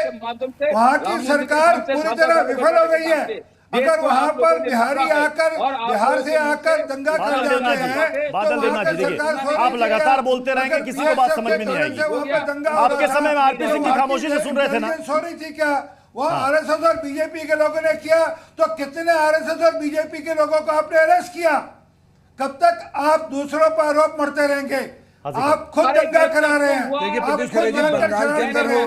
वहां की सरकार पूरी तरह विफल हो गई है। अगर वहां पर बिहारी आकर, बिहार से आकर दंगा कर जाते हैं, बादल देवनाथ जी देखिए, आप लगातार बोलते रहेंगे, किसी को बात समझ में नहीं आएगी। आपके समय में आरपी सिंह जी खामोशी से सुन रहे थे ना। सॉरी थी क्या वो आरएसएस और बीजेपी के लोगों ने किया? तो कितने आरएसएस और बीजेपी के लोगों को आपने अरेस्ट किया? कब तक आप दूसरों पर आरोप मरते रहेंगे? आप खुद दंगा करा रहे हैं। देखिए प्रदेश के बंगाल के अंदर हो,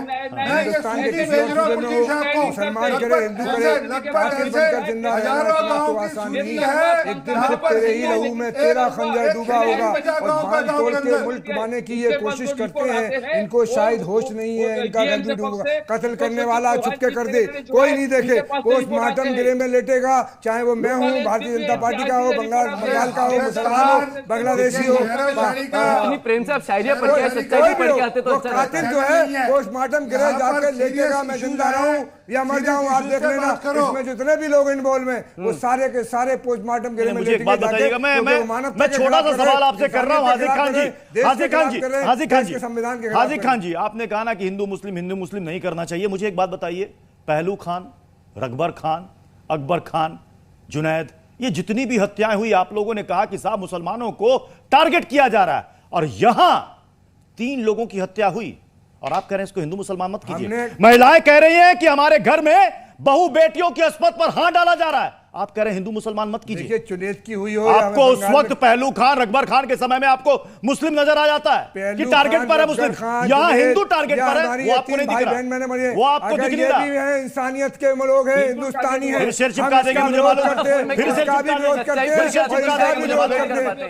हिंदुस्तान के किसी और सूबे में हो, मुसलमान करे, हिंदू करे, कातिल बनकर जिंदा रहना तो आसान नहीं है। एक दिन खुद तेरे ही लहू में तेरा खंजर डूबा होगा और भान तोड़ के मुल्क बनाने की ये कोशिश करते हैं। इनको शायद होश नहीं है, इनका घर भी डूबेगा। कत्ल करने वाला छुपके कर दे, कोई नहीं देखे, पोस्टमार्टम गिरे में लेटेगा, चाहे वो मैं हूँ, भारतीय जनता पार्टी का हो, बंगाल का हो, मुसलमान हो, बांग्लादेशी हो। प्रेम से आप शायरिया पढ़ के सच्चाई पढ़ के आते तो अच्छा रहता। कातिल जो है पोस्टमार्टम गिरे जाकर लेकेगा, मैं जिंदा रहूं या मर जाऊं, आप देख लेना। इसमें जितने भी लोग इन्वॉल्व में वो सारे के सारे पोस्टमार्टम गिरे में मुझे एक बात बताइएगा, मैं छोटा सा सवाल आपसे कर रहा हूं। हाजिर खान जी, आपने कहा ना कि हिंदू मुस्लिम नहीं करना चाहिए। मुझे एक बात बताइए, पहलू खान, रकबर खान, अकबर खान, जुनैद, ये जितनी भी हत्याएं हुई, आप लोगों ने कहा कि साहब मुसलमानों को टारगेट किया जा रहा है, और यहां 3 लोगों की हत्या हुई और आप कह रहे हैं इसको हिंदू मुसलमान मत कीजिए। महिलाएं कह रही हैं कि हमारे घर में बहू बेटियों की अस्पत पर हाथ डाला जा रहा है। आप कह रहे हैं हिंदू मुसलमान मत कीजिए। देखिए चुनेत की हुई हो, आपको उस वक्त पहलू खान अकबर खान के समय में आपको मुस्लिम नजर आ जाता है कि टारगेट पर है मुस्लिम, यहाँ हिंदू टारगेट पर है, वो आपको नहीं दिख रहा, वो आपको दिख नहीं रहा। इंसानियत के लोग हैं, हिंदुस्तानी है,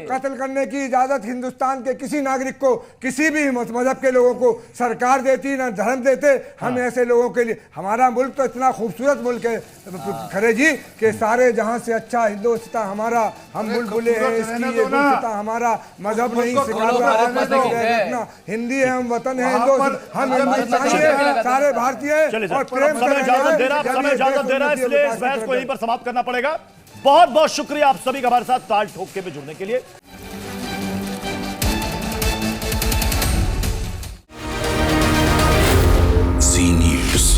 कत्ल करने की इजाजत हिंदुस्तान के किसी नागरिक को, किसी भी मजहब के लोगों को सरकार देती ना धर्म देते। हम ऐसे लोगों के लिए, हमारा मुल्क तो इतना खूबसूरत मुल्क है खरे जी कि सारे जहां से अच्छा हिंदुस्तान हमारा, हम बुलबुले हैं इसकी, ये हिंदुस्तान हमारा मजहब नहीं सिखाता, हिंदी है, हम वतन है, हम हिंदुस्तानी है, सारे भारतीय और प्रेम समय इजाजत दे रहा है, इसलिए इस बहस को यहीं पर समाप्त करना पड़ेगा। बहुत बहुत शुक्रिया आप सभी का हमारे साथ ताल ठोक में जुड़ने के लिए। ज़ी न्यूज़।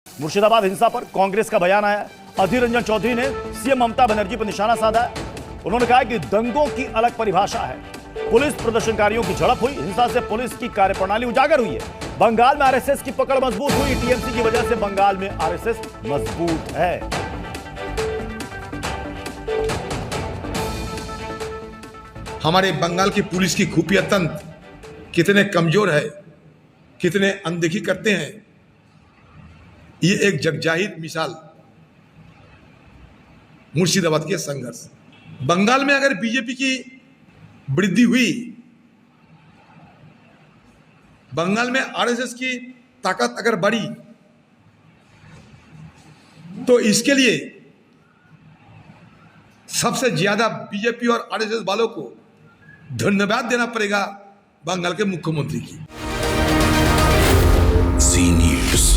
मुर्शिदाबाद हिंसा पर कांग्रेस का बयान आया। अधीर रंजन चौधरी ने सीएम ममता बनर्जी पर निशाना साधा है। उन्होंने कहा कि दंगों की अलग परिभाषा है, पुलिस प्रदर्शनकारियों की झड़प हुई, हिंसा से पुलिस की कार्यप्रणाली उजागर हुई है। बंगाल में आरएसएस की पकड़ मजबूत हुई, टीएमसी की वजह से बंगाल में आरएसएस मजबूत है। हमारे बंगाल की पुलिस की खुफिया तंत्र कितने कमजोर है, कितने अनदेखी करते हैं, ये एक जगजाहिर मिसाल मुर्शिदाबाद के संघर्ष। बंगाल में अगर बीजेपी की वृद्धि हुई, बंगाल में आरएसएस की ताकत अगर बढ़ी, तो इसके लिए सबसे ज्यादा बीजेपी और आरएसएस वालों को धन्यवाद देना पड़ेगा बंगाल के मुख्यमंत्री की। ज़ी न्यूज़।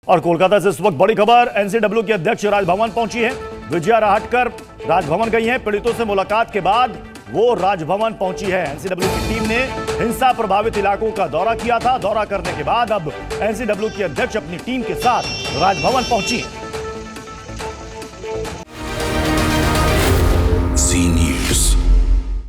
और कोलकाता से इस वक्त बड़ी खबर, एनसीडब्ल्यू की अध्यक्ष राजभवन पहुंची हैं। विजया राहटकर राजभवन गई हैं। पीड़ितों से मुलाकात के बाद वो राजभवन पहुंची है। एनसीडब्ल्यू की टीम ने हिंसा प्रभावित इलाकों का दौरा किया था। दौरा करने के बाद अब एनसीडब्ल्यू की अध्यक्ष अपनी टीम के साथ राजभवन पहुंची है।